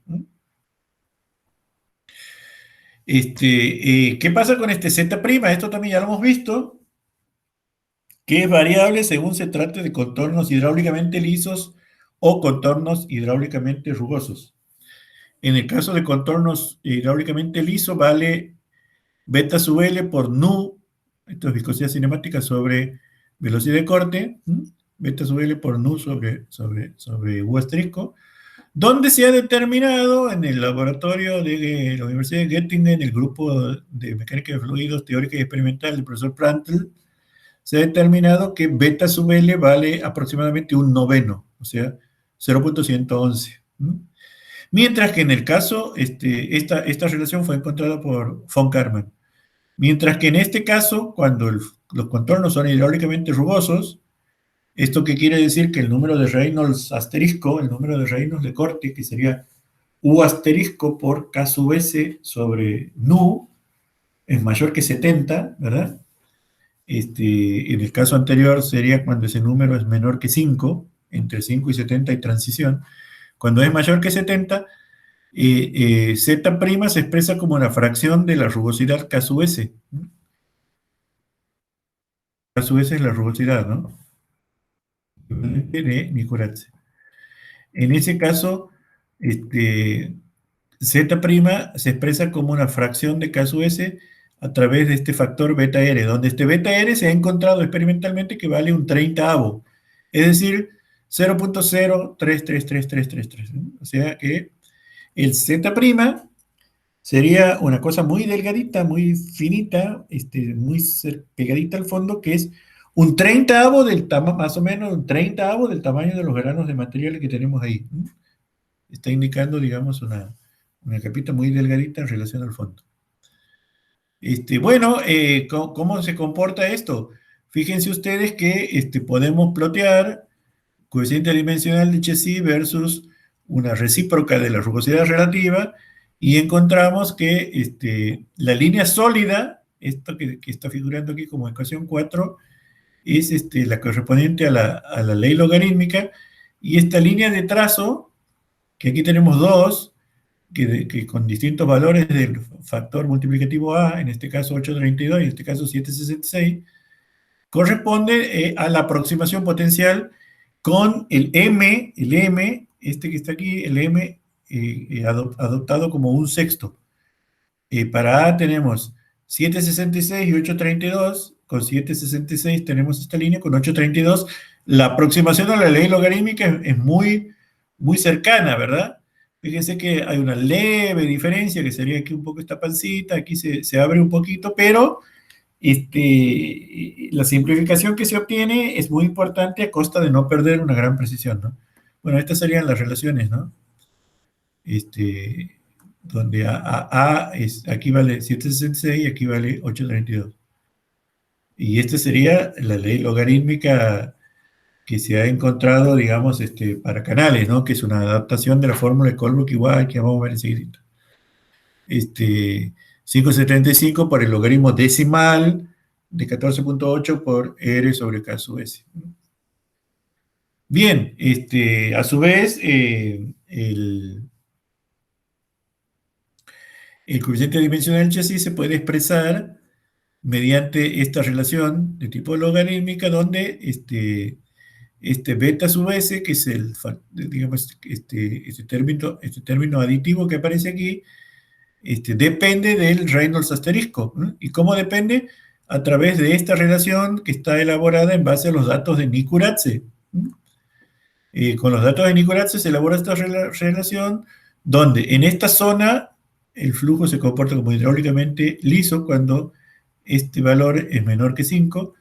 ¿Qué pasa con este Z'? Esto también ya lo hemos visto, que es variable según se trate de contornos hidráulicamente lisos o contornos hidráulicamente rugosos. En el caso de contornos hidráulicamente lisos, vale beta sub L por nu, esto es viscosidad cinemática sobre velocidad de corte, beta sub L por nu sobre U asterisco, donde se ha determinado en el laboratorio de la Universidad de Göttingen, en el grupo de mecánica de fluidos teórica y experimental del profesor Prantl, se ha determinado que beta sub L vale aproximadamente un noveno, o sea, 0.111. Mientras que en el caso, esta relación fue encontrada por von Karman. Mientras que en este caso, cuando los contornos son hidráulicamente rugosos, ¿esto qué quiere decir? Que el número de Reynolds asterisco, el número de Reynolds de corte, que sería U asterisco por K sub S sobre nu, es mayor que 70, ¿verdad? En el caso anterior sería cuando ese número es menor que 5, entre 5 y 70 hay transición. Cuando es mayor que 70, Z' se expresa como una fracción de la rugosidad K sub S. K sub S es la rugosidad, ¿no? De Nicorazzi. En ese caso, Z' se expresa como una fracción de K sub S a través de este factor beta R, donde este beta R se ha encontrado experimentalmente que vale un 30avo, es decir, 0.033333, ¿no? O sea que el Z' sería una cosa muy delgadita, muy finita, muy pegadita al fondo, que es un 30avo del tamaño, más o menos un 30avo del tamaño de los granos de materiales que tenemos ahí. Está indicando, digamos, una capita muy delgadita en relación al fondo. Bueno, ¿cómo se comporta esto? Fíjense ustedes que podemos plotear coeficiente dimensional de Chessy versus una recíproca de la rugosidad relativa y encontramos que la línea sólida, esto que está figurando aquí como ecuación 4, es la correspondiente a la ley logarítmica, y esta línea de trazo, que aquí tenemos dos, que con distintos valores del factor multiplicativo A, en este caso 832 y en este caso 766, corresponde a la aproximación potencial con el M, que está aquí, el M adoptado como un sexto. Para A tenemos 766 y 832, con 766 tenemos esta línea, con 832 la aproximación a la ley logarítmica es muy, muy cercana, ¿verdad? Fíjense que hay una leve diferencia, que sería aquí un poco esta pancita, aquí se abre un poquito, pero la simplificación que se obtiene es muy importante a costa de no perder una gran precisión, ¿no? Bueno, estas serían las relaciones, ¿no? Donde aquí vale 766 y aquí vale 832. Y esta sería la ley logarítmica que se ha encontrado, digamos, para canales, ¿no? Que es una adaptación de la fórmula de Colebrook igual que vamos a ver enseguida. 575 por el logaritmo decimal de 14.8 por R sobre K sub S. Bien, a su vez, el coeficiente dimensional Chessy se puede expresar mediante esta relación de tipo logarítmica donde beta sub S, que es digamos, este término aditivo que aparece aquí, depende del Reynolds asterisco. ¿No? ¿Y cómo depende? A través de esta relación que está elaborada en base a los datos de Nicorazzi. Con los datos de Nicorazzi se elabora esta relación donde en esta zona el flujo se comporta como hidráulicamente liso cuando este valor es menor que 5,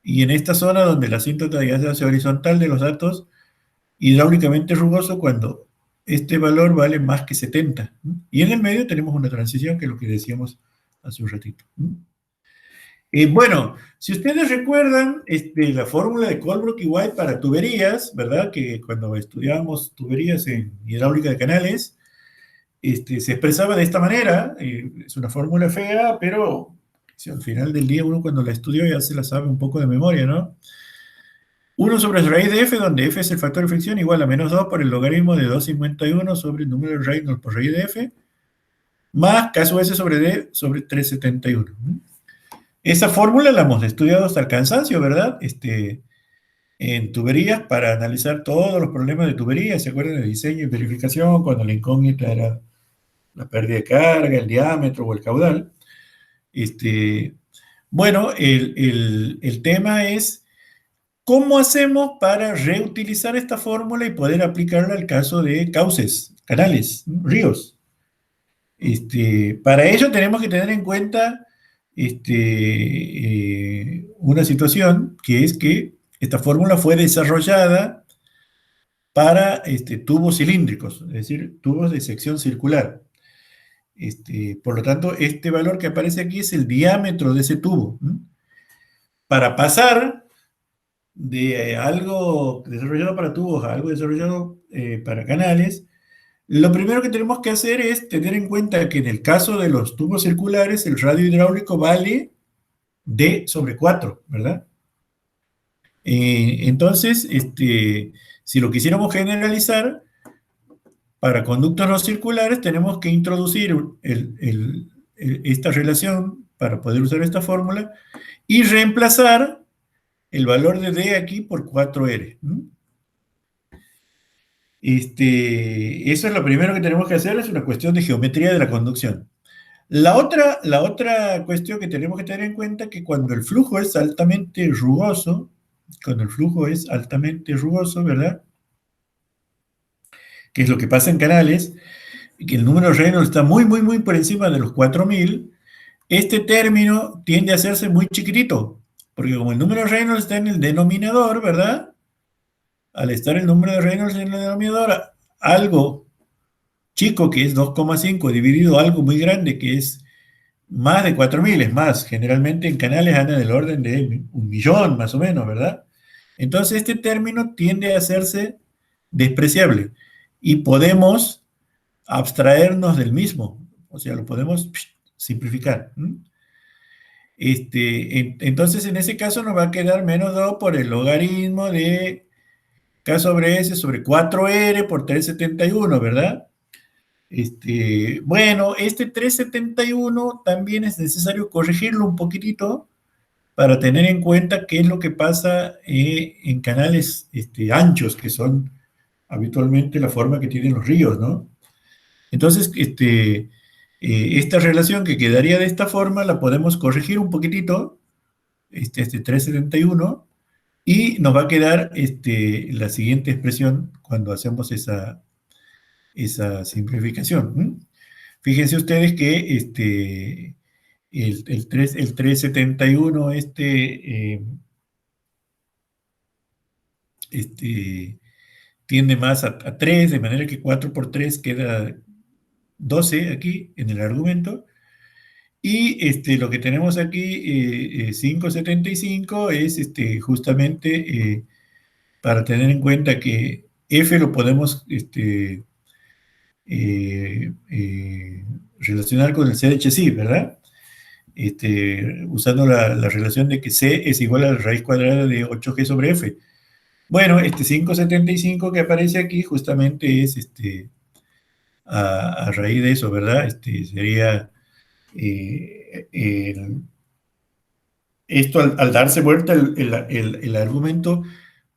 y en esta zona donde la asíntota ya se hace horizontal de los datos, hidráulicamente rugoso cuando este valor vale más que 70. Y en el medio tenemos una transición, que es lo que decíamos hace un ratito. Bueno, si ustedes recuerdan la fórmula de Colebrook y White para tuberías, ¿verdad? Que cuando estudiábamos tuberías en hidráulica de canales, se expresaba de esta manera. Es una fórmula fea, pero si al final del día uno cuando la estudió ya se la sabe un poco de memoria, ¿no? 1 sobre raíz de f, donde f es el factor de fricción, igual a menos 2 por el logaritmo de 251 sobre el número de Reynolds por raíz de f, más K sub S sobre D sobre 371. Esa fórmula la hemos estudiado hasta el cansancio, ¿verdad? En tuberías para analizar todos los problemas de tuberías. ¿Se acuerdan de diseño y verificación? Cuando la incógnita era la pérdida de carga, el diámetro o el caudal. Bueno, el tema es ¿cómo hacemos para reutilizar esta fórmula y poder aplicarla al caso de cauces, canales, ríos? Para ello tenemos que tener en cuenta una situación que es que esta fórmula fue desarrollada para tubos cilíndricos, es decir, tubos de sección circular. Por lo tanto, este valor que aparece aquí es el diámetro de ese tubo. Para pasar de algo desarrollado para tubos a algo desarrollado para canales, lo primero que tenemos que hacer es tener en cuenta que en el caso de los tubos circulares, el radio hidráulico vale D sobre 4, ¿verdad? Entonces, si lo quisiéramos generalizar, para conductos no circulares tenemos que introducir esta relación para poder usar esta fórmula y reemplazar el valor de D aquí por 4R. Eso es lo primero que tenemos que hacer, es una cuestión de geometría de la conducción. La otra cuestión que tenemos que tener en cuenta es que cuando el flujo es altamente rugoso, ¿verdad? Que es lo que pasa en canales, que el número de Reynolds está muy, muy, muy por encima de los 4000, este término tiende a hacerse muy chiquitito, porque como el número de Reynolds está en el denominador, ¿verdad? Al estar el número de Reynolds en el denominador, algo chico que es 2,5 dividido algo muy grande que es más de 4000, es más, generalmente en canales anda del orden de 1.000.000 más o menos, ¿verdad? Entonces este término tiende a hacerse despreciable y podemos abstraernos del mismo, o sea, lo podemos simplificar. Entonces en ese caso nos va a quedar menos 2 por el logaritmo de K sobre S sobre 4R por 371, ¿verdad? Bueno, este 371 también es necesario corregirlo un poquitito para tener en cuenta qué es lo que pasa en canales anchos, que son habitualmente la forma que tienen los ríos, ¿no? Entonces, esta relación que quedaría de esta forma la podemos corregir un poquitito, este 371, y nos va a quedar la siguiente expresión cuando hacemos esa simplificación. Fíjense ustedes que el 371 tiende más a 3, de manera que 4 por 3 queda 12 aquí en el argumento. Y lo que tenemos aquí, 575, es justamente para tener en cuenta que F lo podemos relacionar con el C de Chesif, ¿verdad? Usando la relación de que C es igual a la raíz cuadrada de 8G sobre F. Bueno, 575 que aparece aquí justamente es a raíz de eso, ¿verdad? Sería esto al darse vuelta el argumento,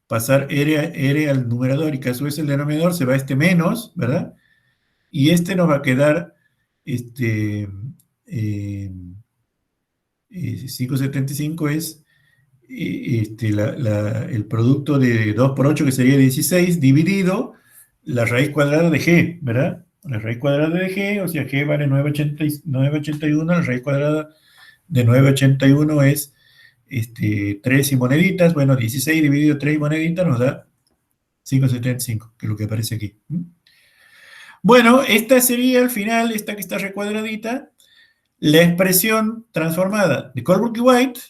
pasar R al numerador y caso es el denominador, se va menos, ¿verdad? Y nos va a quedar 575 es el producto de 2 por 8, que sería 16, dividido la raíz cuadrada de G, ¿verdad? La raíz cuadrada de G, o sea, G vale 981, la raíz cuadrada de 981 es 3 y moneditas, bueno, 16 dividido 3 y moneditas nos da 575, que es lo que aparece aquí. Bueno, esta sería al final, esta que está recuadradita, la expresión transformada de Colebrook y White,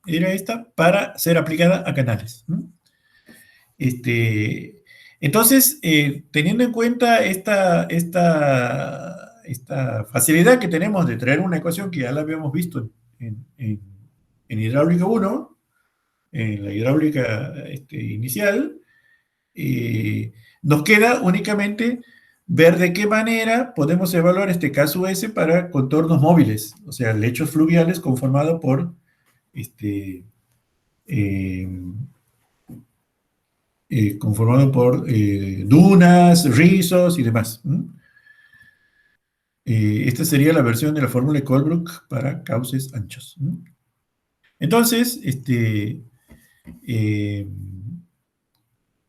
era esta, para ser aplicada a canales. Entonces, teniendo en cuenta esta facilidad que tenemos de traer una ecuación que ya la habíamos visto en hidráulica 1, en la hidráulica inicial, nos queda únicamente ver de qué manera podemos evaluar este caso S para contornos móviles, o sea, lechos fluviales conformados por dunas, rizos y demás. Esta sería la versión de la fórmula de Colebrook para cauces anchos. Entonces,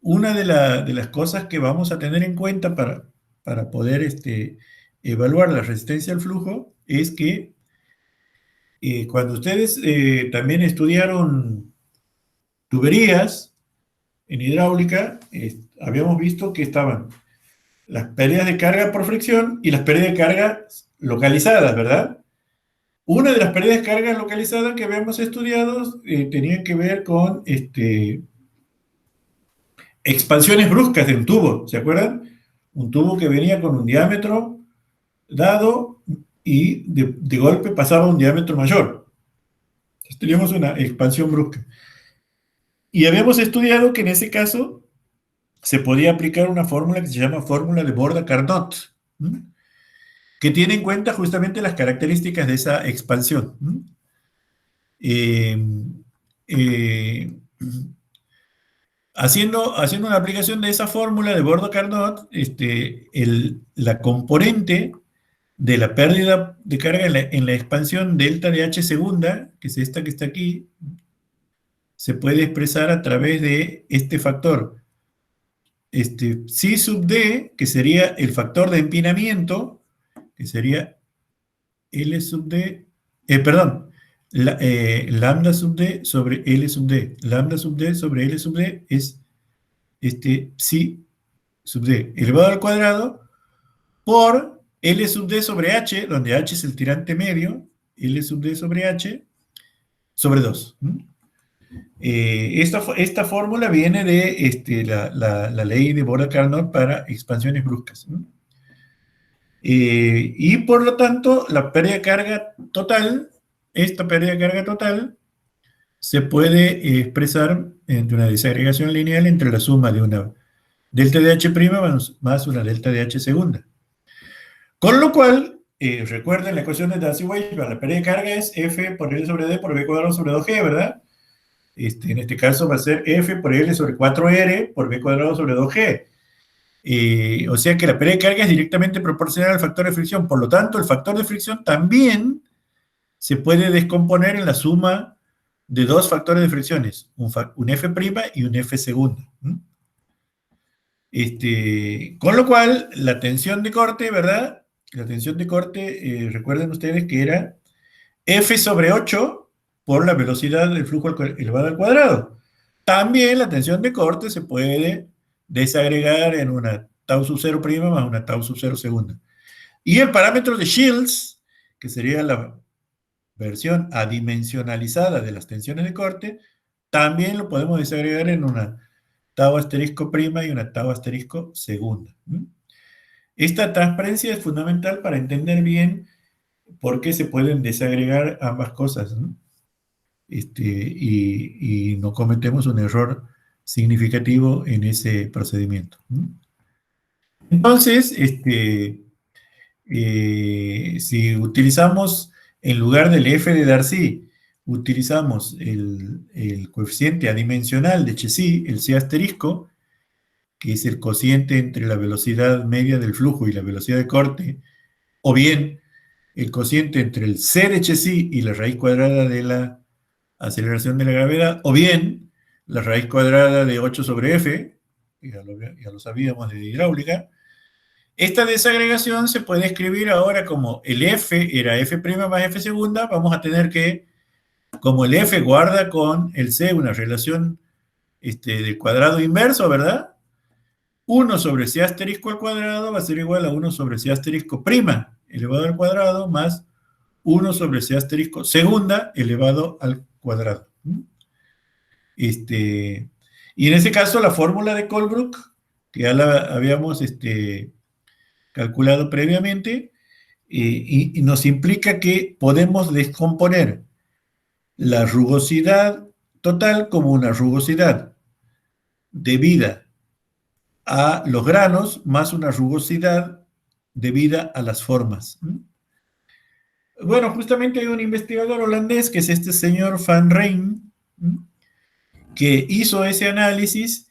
una de las cosas que vamos a tener en cuenta para poder evaluar la resistencia al flujo es que Cuando ustedes también estudiaron tuberías en hidráulica, habíamos visto que estaban las pérdidas de carga por fricción y las pérdidas de carga localizadas, ¿verdad? Una de las pérdidas de carga localizadas que habíamos estudiado tenía que ver con expansiones bruscas de un tubo, ¿se acuerdan? Un tubo que venía con un diámetro dado y de golpe pasaba a un diámetro mayor. Entonces, teníamos una expansión brusca. Y habíamos estudiado que en ese caso se podía aplicar una fórmula que se llama fórmula de Borda-Carnot, que tiene en cuenta justamente las características de esa expansión. Haciendo una aplicación de esa fórmula de Borda-Carnot, la componente de la pérdida de carga en la expansión delta de H segunda, que es esta que está aquí, se puede expresar a través de este factor. Psi sub D, que sería el factor de empinamiento, que sería L sub D, lambda sub D sobre L sub D. Lambda sub D sobre L sub D es psi sub D elevado al cuadrado por L sub D sobre H, donde H es el tirante medio, L sub D sobre H, sobre 2. Esta fórmula viene de la ley de Borda-Carnot para expansiones bruscas. Y por lo tanto, la pérdida de carga total, esta pérdida de carga total, se puede expresar entre una desagregación lineal entre la suma de una delta de H' más una delta de H segunda. Con lo cual, recuerden la ecuación de Darcy-Weisbach, la pérdida de carga es F por L sobre D por B cuadrado sobre 2G, ¿verdad? En este caso va a ser F por L sobre 4R por B cuadrado sobre 2G. O sea que la pérdida de carga es directamente proporcional al factor de fricción. Por lo tanto, el factor de fricción también se puede descomponer en la suma de dos factores de fricciones, un F' y un F segunda. Con lo cual, la tensión de corte, ¿verdad? La tensión de corte, recuerden ustedes que era F sobre 8 por la velocidad del flujo elevado al cuadrado. También la tensión de corte se puede desagregar en una tau sub 0' más una tau sub 0 segunda. Y el parámetro de Shields, que sería la versión adimensionalizada de las tensiones de corte, también lo podemos desagregar en una tau asterisco prima y una tau asterisco segunda. Esta transparencia es fundamental para entender bien por qué se pueden desagregar ambas cosas, ¿no? Y no cometemos un error significativo en ese procedimiento. Entonces, si utilizamos, en lugar del F de Darcy, utilizamos el coeficiente adimensional de Chezy, el C asterisco, que es el cociente entre la velocidad media del flujo y la velocidad de corte, o bien el cociente entre el C de Chezy y la raíz cuadrada de la aceleración de la gravedad, o bien la raíz cuadrada de 8 sobre F, ya lo sabíamos de hidráulica. Esta desagregación se puede escribir ahora como el F era F' más F segunda, vamos a tener que, como el F guarda con el C una relación del cuadrado inverso, ¿verdad? 1 sobre C asterisco al cuadrado va a ser igual a 1 sobre C asterisco prima elevado al cuadrado más 1 sobre C asterisco segunda elevado al cuadrado. Y en ese caso la fórmula de Colebrook, que ya la habíamos calculado previamente, y nos implica que podemos descomponer la rugosidad total como una rugosidad debida a los granos más una rugosidad debida a las formas. Bueno, justamente hay un investigador holandés, que es este señor Van Rijn, que hizo ese análisis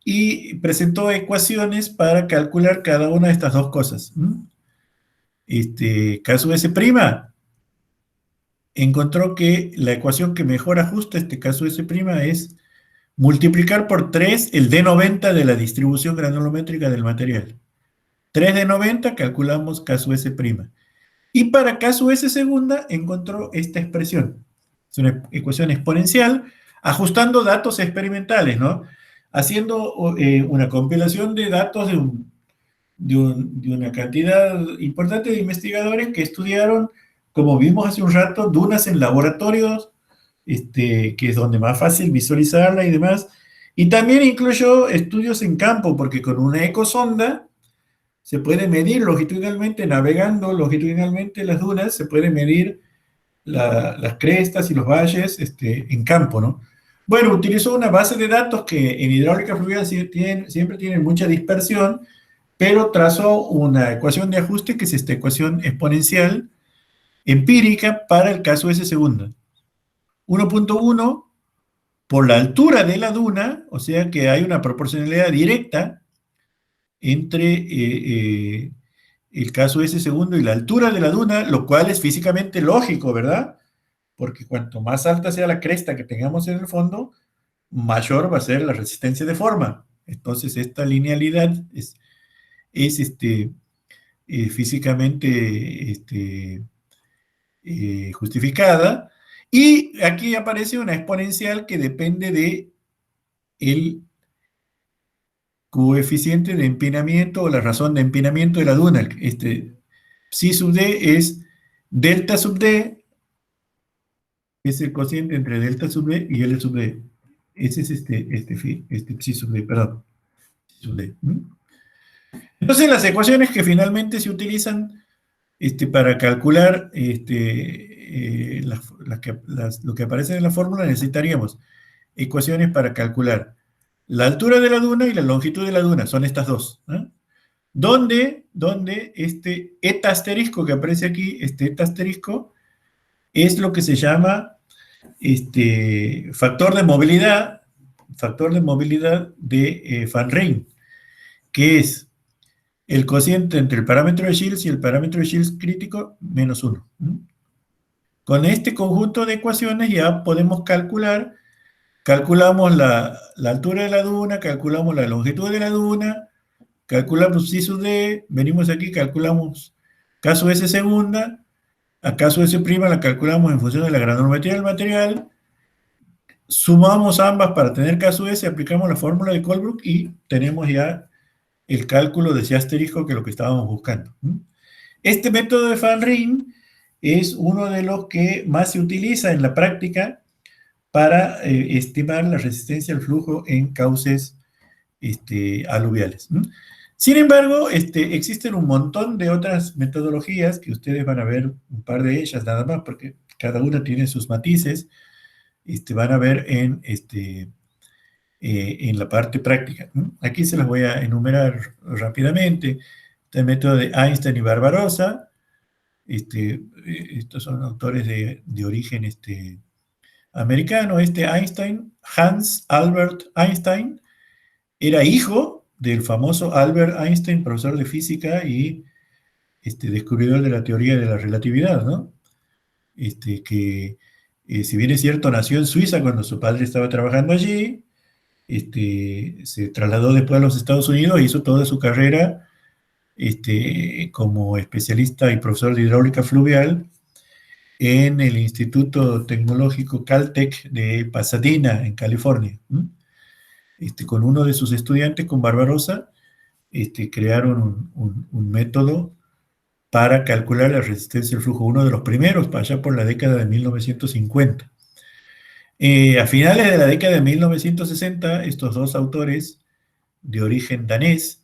y presentó ecuaciones para calcular cada una de estas dos cosas. Caso S', encontró que la ecuación que mejor ajusta este caso S' es multiplicar por 3 el D90 de la distribución granulométrica del material. 3 D90, calculamos caso S'. Y para caso S segunda encontró esta expresión. Es una ecuación exponencial ajustando datos experimentales, ¿no? Haciendo una compilación de datos de una cantidad importante de investigadores que estudiaron, como vimos hace un rato, dunas en laboratorios, que es donde más fácil visualizarla y demás. Y también incluyó estudios en campo, porque con una ecosonda se puede medir longitudinalmente, navegando longitudinalmente las dunas, se puede medir las crestas y los valles en campo, ¿no? Bueno, utilizó una base de datos que en hidráulica fluvial siempre tiene mucha dispersión, pero trazó una ecuación de ajuste que es esta ecuación exponencial empírica para el caso S segunda. 1.1 por la altura de la duna, o sea que hay una proporcionalidad directa entre el caso S segundo y la altura de la duna, lo cual es físicamente lógico, ¿verdad? Porque cuanto más alta sea la cresta que tengamos en el fondo, mayor va a ser la resistencia de forma. Entonces, esta linealidad es físicamente justificada. Y aquí aparece una exponencial que depende de el coeficiente de empinamiento o la razón de empinamiento de la duna. Psi sub d es delta sub d, es el cociente entre delta sub d y L sub d. Ese es psi sub d, perdón. Psi sub d. Entonces, las ecuaciones que finalmente se utilizan para calcular lo que aparece en la fórmula, necesitaríamos ecuaciones para calcular la altura de la duna y la longitud de la duna. Son estas dos, ¿no? Donde este eta asterisco que aparece aquí, este eta asterisco, es lo que se llama factor de movilidad de Van Rijn, que es el cociente entre el parámetro de Shields y el parámetro de Shields crítico menos 1. Con este conjunto de ecuaciones ya podemos calculamos la altura de la duna, calculamos la longitud de la duna, calculamos psi sub d, venimos aquí, calculamos caso S segunda, a caso S prima la calculamos en función de la granulometría del material, sumamos ambas para tener caso S, aplicamos la fórmula de Colebrook y tenemos ya el cálculo de ese asterisco que es lo que estábamos buscando. Este método de Van Rijn es uno de los que más se utiliza en la práctica para estimar la resistencia al flujo en cauces aluviales. Sin embargo, existen un montón de otras metodologías que ustedes van a ver un par de ellas nada más, porque cada una tiene sus matices, van a ver en la parte práctica. Aquí se las voy a enumerar rápidamente. Está el método de Einstein y Barbarossa. Estos son autores de origen americano. Einstein, Hans Albert Einstein, era hijo del famoso Albert Einstein, profesor de física y descubridor de la teoría de la relatividad, ¿no? Que si bien es cierto, nació en Suiza cuando su padre estaba trabajando allí, se trasladó después a los Estados Unidos e hizo toda su carrera como especialista y profesor de hidráulica fluvial en el Instituto Tecnológico Caltech de Pasadena, en California. Con uno de sus estudiantes, con Barbarossa, crearon un método para calcular la resistencia al flujo, uno de los primeros, para allá por la década de 1950. A finales de la década de 1960, estos dos autores de origen danés,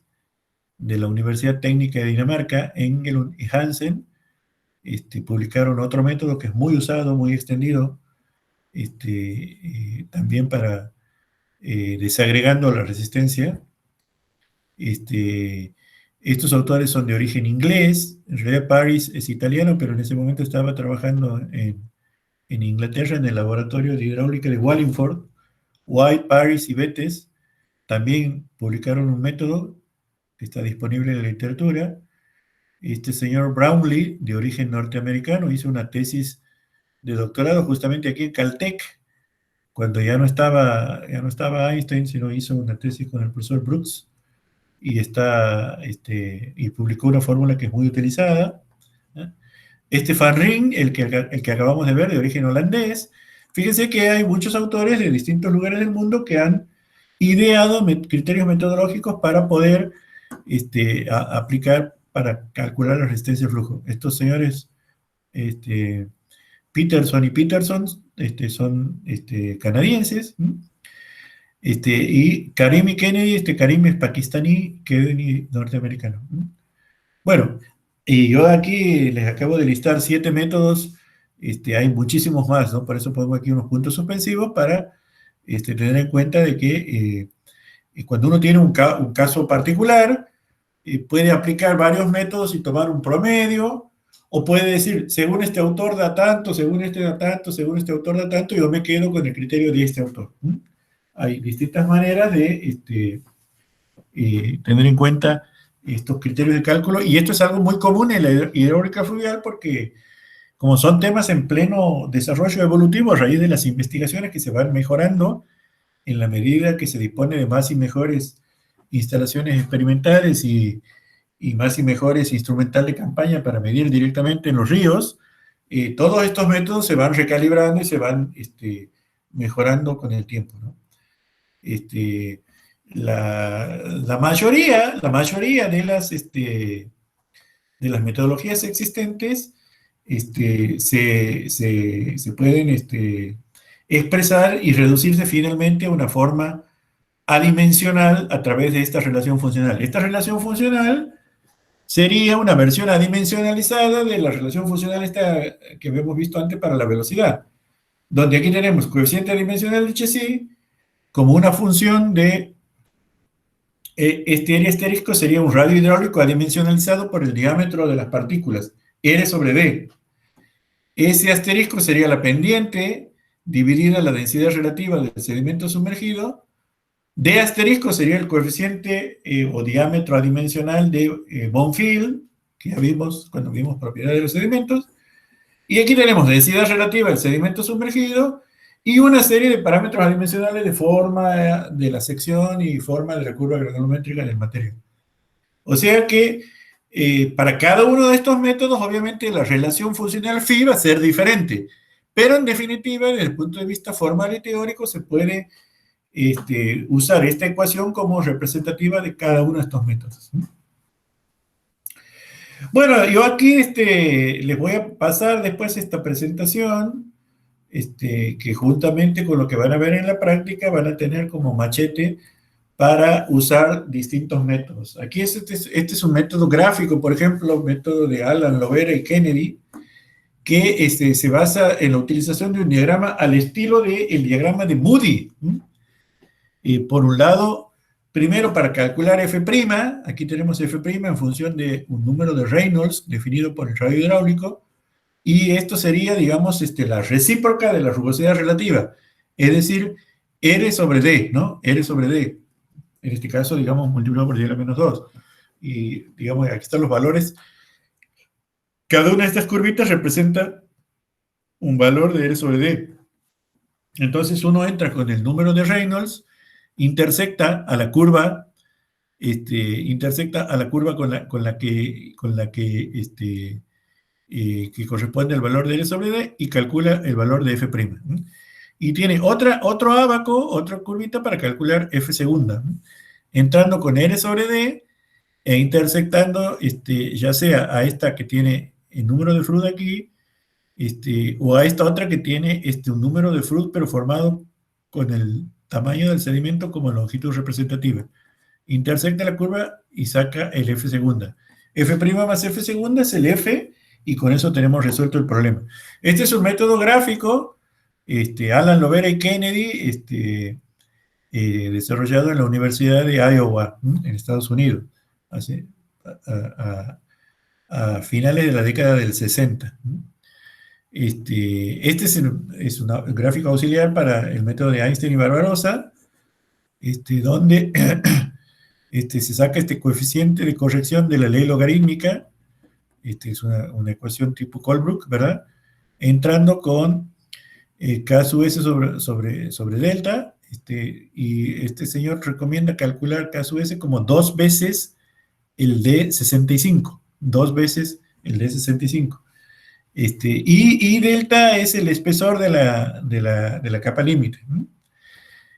de la Universidad Técnica de Dinamarca, Engelund y Hansen, publicaron otro método que es muy usado, muy extendido, también para desagregando la resistencia. Estos autores son de origen inglés, en realidad Paris es italiano, pero en ese momento estaba trabajando en Inglaterra en el laboratorio de hidráulica de Wallingford. White, Paris y Betes también publicaron un método que está disponible en la literatura. Este señor Brownlee, de origen norteamericano, hizo una tesis de doctorado justamente aquí en Caltech, cuando ya no estaba Einstein, sino hizo una tesis con el profesor Brooks, y publicó una fórmula que es muy utilizada, ¿eh? Este Van Rijn, el que acabamos de ver, de origen holandés, fíjense que hay muchos autores de distintos lugares del mundo que han ideado criterios metodológicos para poder aplicar, para calcular la resistencia al flujo. Estos señores, Peterson y Peterson, son canadienses, y Karim y Kennedy, Karim es pakistaní, Kennedy norteamericano. Bueno, y yo aquí les acabo de listar 7 métodos, hay muchísimos más, ¿no? Por eso pongo aquí unos puntos suspensivos para tener en cuenta de que cuando uno tiene un caso particular, puede aplicar varios métodos y tomar un promedio, o puede decir, según este autor da tanto, según este da tanto, según este autor da tanto, yo me quedo con el criterio de este autor. Hay distintas maneras de tener en cuenta estos criterios de cálculo, y esto es algo muy común en la hidráulica fluvial porque como son temas en pleno desarrollo evolutivo a raíz de las investigaciones que se van mejorando en la medida que se dispone de más y mejores instalaciones experimentales y más y mejores instrumental de campaña para medir directamente en los ríos, todos estos métodos se van recalibrando y se van mejorando con el tiempo, ¿no? La mayoría de las metodologías existentes se pueden expresar y reducirse finalmente a una forma adimensional a través de esta relación funcional. Esta relación funcional sería una versión adimensionalizada de la relación funcional esta que hemos visto antes para la velocidad, donde aquí tenemos coeficiente adimensional de Chesí como una función de este área asterisco sería un radio hidráulico adimensionalizado por el diámetro de las partículas, R sobre D. Ese asterisco sería la pendiente dividida la densidad relativa del sedimento sumergido. D asterisco sería el coeficiente o diámetro adimensional de Bonfield, que ya vimos cuando vimos propiedades de los sedimentos. Y aquí tenemos densidad relativa del sedimento sumergido y una serie de parámetros adimensionales de forma de la sección y forma de la curva granulométrica del material. O sea que para cada uno de estos métodos, obviamente, la relación funcional phi va a ser diferente. Pero en definitiva, desde el punto de vista formal y teórico, se puede usar esta ecuación como representativa de cada uno de estos métodos. Bueno, yo aquí les voy a pasar después esta presentación, que juntamente con lo que van a ver en la práctica van a tener como machete para usar distintos métodos. Aquí este es un método gráfico, por ejemplo, método de Alan, Lovera y Kennedy, que se basa en la utilización de un diagrama al estilo del diagrama de Moody. Por un lado, primero para calcular F', aquí tenemos F' en función de un número de Reynolds definido por el radio hidráulico, y esto sería, digamos, la recíproca de la rugosidad relativa, es decir, R sobre D, ¿no? R sobre D. En este caso, digamos, multiplicado por 10 a la menos 2. Y, digamos, aquí están los valores. Cada una de estas curvitas representa un valor de R sobre D. Entonces, uno entra con el número de Reynolds, intersecta a la curva que corresponde al valor de R sobre D y calcula el valor de F'. Y tiene otro ábaco, otra curvita para calcular F segunda, entrando con R sobre D e intersectando ya sea a esta que tiene el número de Froude aquí, o a esta otra que tiene un número de Froude pero formado con el tamaño del sedimento como longitud representativa. Intersecta la curva y saca el F segunda. F' más F segunda es el F, y con eso tenemos resuelto el problema. Este es un método gráfico, Alan, Lovera y Kennedy, desarrollado en la Universidad de Iowa, en Estados Unidos, a finales de la década del 60. Este es un gráfico auxiliar para el método de Einstein y Barbarossa, donde se saca este coeficiente de corrección de la ley logarítmica. Es una ecuación tipo Colebrook, ¿verdad? Entrando con K sub S sobre delta, y este señor recomienda calcular K sub S como 2 veces el D65, 2 veces el D65. Y delta es el espesor de la capa límite.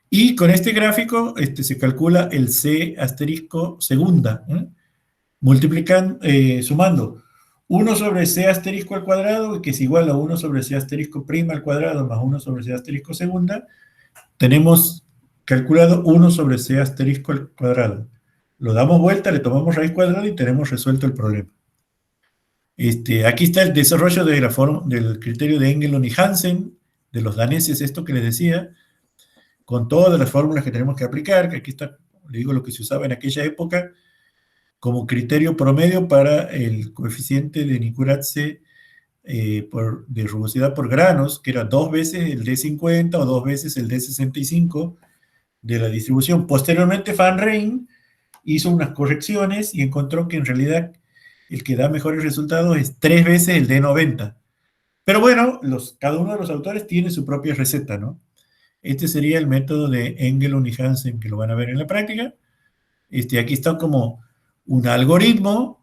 Y con este gráfico se calcula el C asterisco segunda, multiplican, sumando 1 sobre C asterisco al cuadrado, que es igual a 1 sobre C asterisco prima al cuadrado más 1 sobre C asterisco segunda, tenemos calculado 1 sobre C asterisco al cuadrado. Lo damos vuelta, le tomamos raíz cuadrada y tenemos resuelto el problema. Aquí está el desarrollo del criterio de Engelund y Hansen, de los daneses, esto que les decía, con todas las fórmulas que tenemos que aplicar, que aquí está, le digo lo que se usaba en aquella época, como criterio promedio para el coeficiente de Nikuradse de rugosidad por granos, que era 2 veces el D50 o 2 veces el D65 de la distribución. Posteriormente, Van Rijn hizo unas correcciones y encontró que en realidad el que da mejores resultados es 3 veces el D90. Pero bueno, cada uno de los autores tiene su propia receta, ¿no? Este sería el método de Engelund y Hansen, que lo van a ver en la práctica. Aquí está como un algoritmo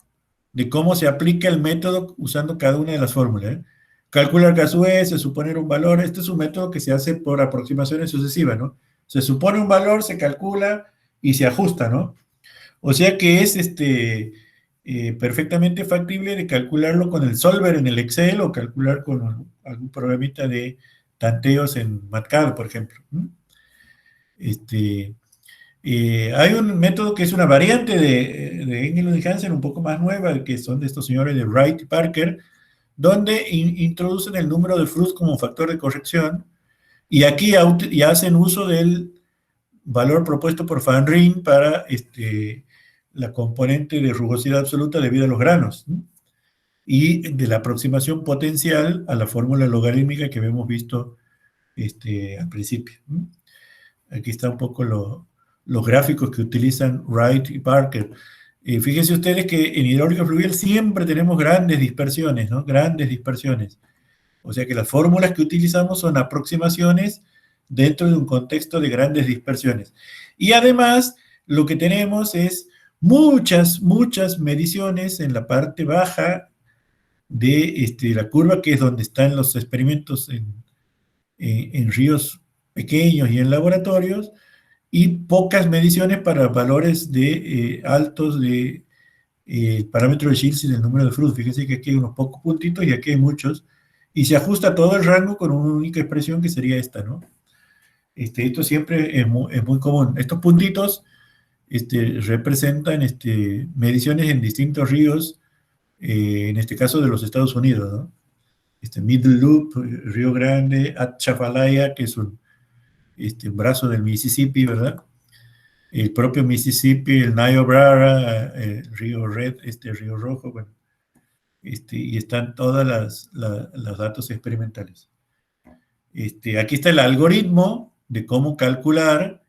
de cómo se aplica el método usando cada una de las fórmulas. Calcular KSUE, suponer un valor. Este es un método que se hace por aproximaciones sucesivas, ¿no? Se supone un valor, se calcula y se ajusta, ¿no? O sea que es perfectamente factible de calcularlo con el solver en el Excel o calcular con algún programita de tanteos en MATCAD, por ejemplo. Hay un método que es una variante de Engelund y Hansen, un poco más nueva, que son de estos señores de Wright y Parker, donde introducen el número de Fruth como factor de corrección, y aquí ya hacen uso del valor propuesto por Van Rijn para la componente de rugosidad absoluta debido a los granos, ¿no? Y de la aproximación potencial a la fórmula logarítmica que habíamos visto al principio, ¿no? Aquí está un poco los gráficos que utilizan Wright y Parker. Fíjense ustedes que en hidráulica fluvial siempre tenemos grandes dispersiones, ¿no? Grandes dispersiones. O sea que las fórmulas que utilizamos son aproximaciones dentro de un contexto de grandes dispersiones. Y además, lo que tenemos es muchas mediciones en la parte baja de la curva, que es donde están los experimentos en ríos pequeños y en laboratorios, y pocas mediciones para valores altos de parámetro de Shields y del número de Fruth. Fíjense que aquí hay unos pocos puntitos y aquí hay muchos, y se ajusta todo el rango con una única expresión que sería esta, ¿no? Esto siempre es muy común. Estos puntitos representan mediciones en distintos ríos, en este caso de los Estados Unidos, ¿no? Middle Loop, Río Grande, Atchafalaya, que es un brazo del Mississippi, ¿verdad? El propio Mississippi, el Niobrara, el Río Red, Río Rojo, bueno, y están todos los datos experimentales. Aquí está el algoritmo de cómo calcular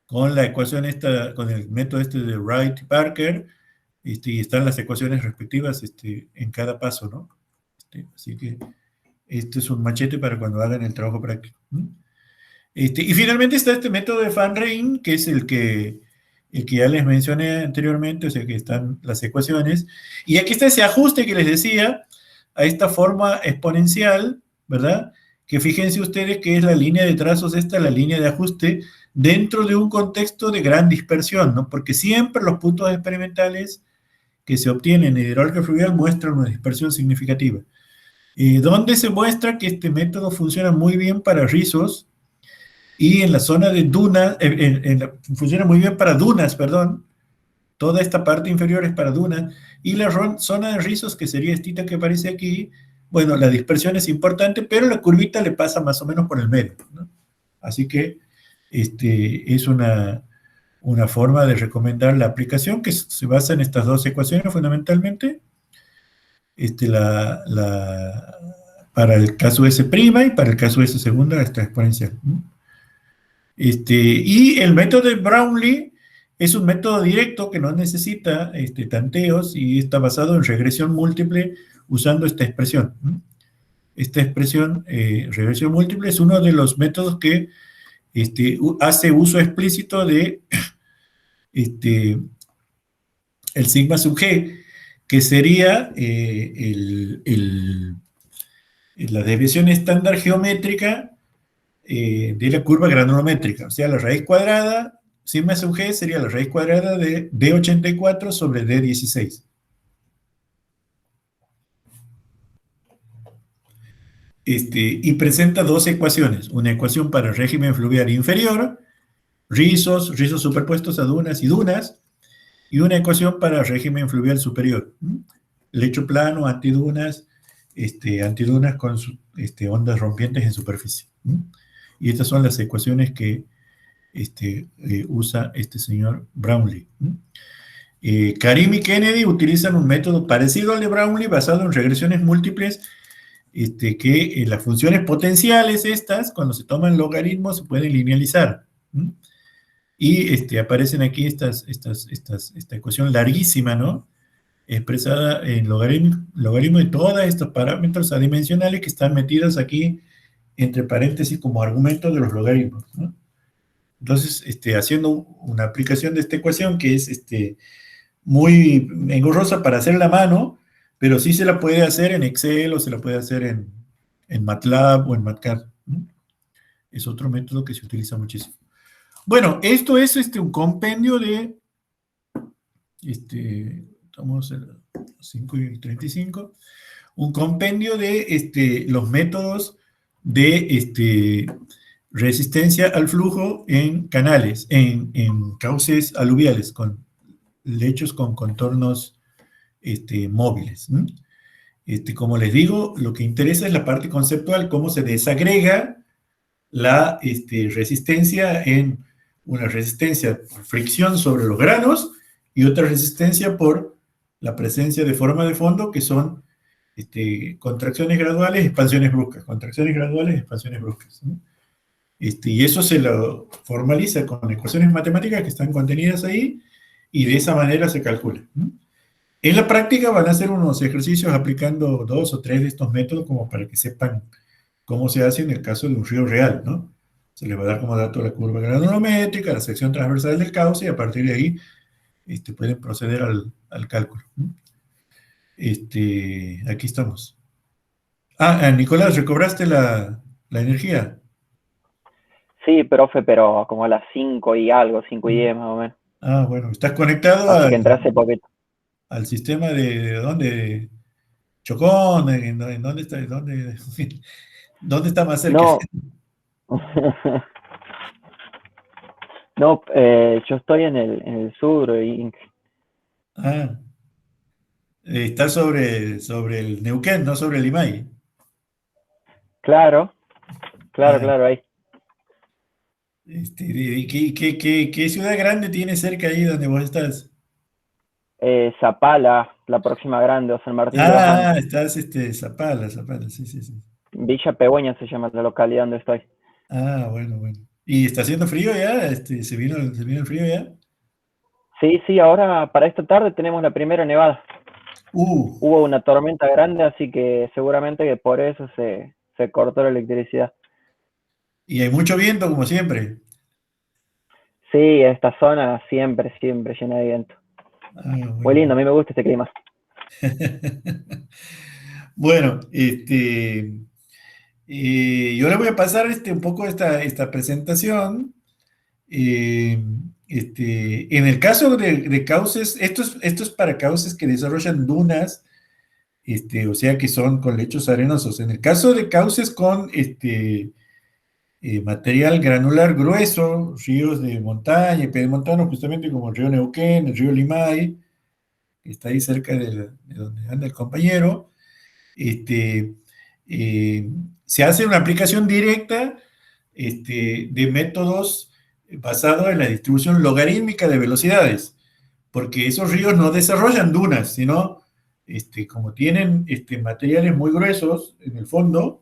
con la ecuación con el método de Wright y Parker, y están las ecuaciones respectivas en cada paso, ¿no? Así que este es un machete para cuando hagan el trabajo práctico. Y finalmente está este método de Van Rijn, que es el que ya les mencioné anteriormente, o sea que están las ecuaciones, y aquí está ese ajuste que les decía a esta forma exponencial, ¿verdad? Que fíjense ustedes que es la línea de trazos, la línea de ajuste dentro de un contexto de gran dispersión, ¿no? Porque siempre los puntos experimentales que se obtienen en hidráulica fluvial muestran una dispersión significativa. Donde se muestra que este método funciona muy bien para rizos y en la zona de dunas, funciona muy bien para dunas, perdón. Toda esta parte inferior es para dunas, y la zona de rizos, que sería esta que aparece aquí, bueno, la dispersión es importante, pero la curvita le pasa más o menos por el medio, ¿no? Así que es una forma de recomendar la aplicación que se basa en estas dos ecuaciones fundamentalmente, para el caso S' y para el caso S segunda, esta exponencial. Y el método de Brownlee es un método directo que no necesita tanteos y está basado en regresión múltiple usando esta expresión. Esta expresión, regresión múltiple, es uno de los métodos que hace uso explícito de el sigma sub g, que sería la desviación estándar geométrica de la curva granulométrica. O sea, la raíz cuadrada, sigma sub g sería la raíz cuadrada de D84 sobre D16. Y presenta dos ecuaciones. Una ecuación para el régimen fluvial inferior, rizos superpuestos a dunas y dunas, y una ecuación para el régimen fluvial superior. Lecho plano, antidunas, antidunas con ondas rompientes en superficie. Y estas son las ecuaciones que usa este señor Brownlee. Karim y Kennedy utilizan un método parecido al de Brownlee, basado en regresiones múltiples, que las funciones potenciales estas, cuando se toman logaritmos, se pueden linealizar. Y aparecen aquí esta ecuación larguísima, ¿no? Expresada en logaritmo de todos estos parámetros adimensionales que están metidos aquí entre paréntesis como argumentos de los logaritmos, ¿no? Entonces, haciendo una aplicación de esta ecuación que es muy engorrosa para hacer la mano, pero sí se la puede hacer en Excel o se la puede hacer en MATLAB o en MATCAD, ¿no? Es otro método que se utiliza muchísimo. Bueno, esto es un compendio de, estamos a 5:35, un compendio de los métodos de resistencia al flujo en canales, en cauces aluviales, con lechos con contornos móviles. Como les digo, lo que interesa es la parte conceptual, cómo se desagrega la resistencia en una resistencia por fricción sobre los granos y otra resistencia por la presencia de forma de fondo, que son contracciones graduales, expansiones bruscas, contracciones graduales, expansiones bruscas, ¿no? Y eso se lo formaliza con ecuaciones matemáticas que están contenidas ahí, y de esa manera se calcula, ¿no? En la práctica van a hacer unos ejercicios aplicando 2 o 3 de estos métodos como para que sepan cómo se hace en el caso de un río real, ¿no? Se les va a dar como dato la curva granulométrica, la sección transversal del cauce, y a partir de ahí pueden proceder al cálculo, ¿no? Aquí estamos. Nicolás, ¿recobraste la energía? Sí, profe, pero como a las 5 y algo, 5:10 más o menos. Bueno, ¿estás conectado Así que entré hace poquito. al sistema de dónde? ¿Chocón? ¿En dónde está? ¿Dónde está más cerca? No. No, yo estoy en el sur. Está sobre el Neuquén, no sobre el Limay. Claro, ahí. ¿Qué ciudad grande tiene cerca ahí donde vos estás? Zapala, la próxima grande, o San Martín de los Andes. Estás Zapala, sí. Villa Pegüeña se llama la localidad donde estoy. Bueno. ¿Y está haciendo frío ya? ¿Se vino el frío ya? Sí, ahora para esta tarde tenemos la primera nevada. Hubo una tormenta grande, así que seguramente que por eso se cortó la electricidad. ¿Y hay mucho viento, como siempre? Sí, esta zona siempre llena de viento. Bueno. Muy lindo, a mí me gusta este clima. Bueno, yo le voy a pasar un poco esta presentación. En el caso de cauces, esto es para cauces que desarrollan dunas, o sea que son con lechos arenosos. En el caso de cauces con material granular grueso, ríos de montaña y pedemontanos, justamente como el río Neuquén, el río Limay, que está ahí cerca de donde anda el compañero, se hace una aplicación directa de métodos basados en la distribución logarítmica de velocidades, porque esos ríos no desarrollan dunas, sino como tienen materiales muy gruesos en el fondo,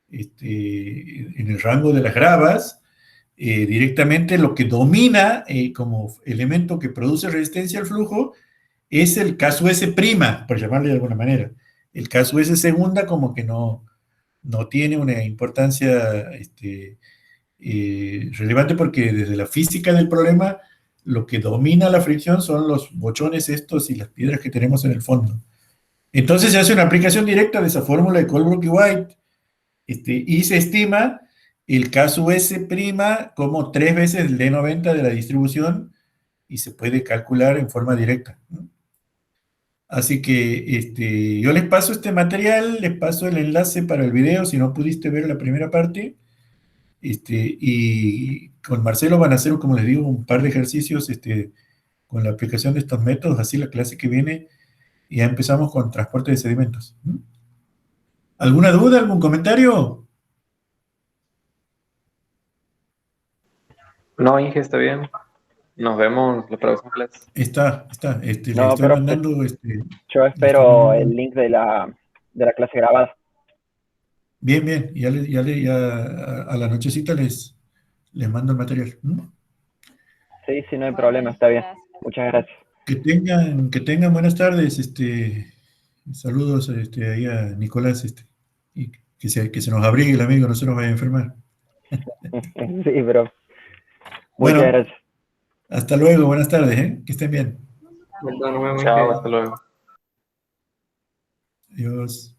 en el rango de las gravas, directamente lo que domina como elemento que produce resistencia al flujo es el caso S', por llamarle de alguna manera. El caso S segunda como que no tiene una importancia relevante, porque desde la física del problema lo que domina la fricción son los bochones estos y las piedras que tenemos en el fondo. Entonces se hace una aplicación directa de esa fórmula de Colebrook y White Y se estima el caso S' como 3 veces el D90 de la distribución y se puede calcular en forma directa, ¿no? Así que yo les paso este material, les paso el enlace para el video si no pudiste ver la primera parte. Y con Marcelo van a hacer, como les digo, un par de ejercicios con la aplicación de estos métodos, así la clase que viene, y ya empezamos con transporte de sedimentos. ¿Alguna duda, algún comentario? No, Inge, está bien. Nos vemos la próxima clase. Está. Le No, estoy pero mandando. yo espero el link de la clase grabada. Bien. Ya a la nochecita les mando el material. Sí, no hay problema, está bien. Muchas gracias. Que tengan buenas tardes. Saludos ahí a Nicolás. Y que se nos abrigue el amigo, no se nos vaya a enfermar. Sí, bro. Bueno, Muchas gracias. Hasta luego, buenas tardes, que estén bien. Chao, hasta luego. Adiós.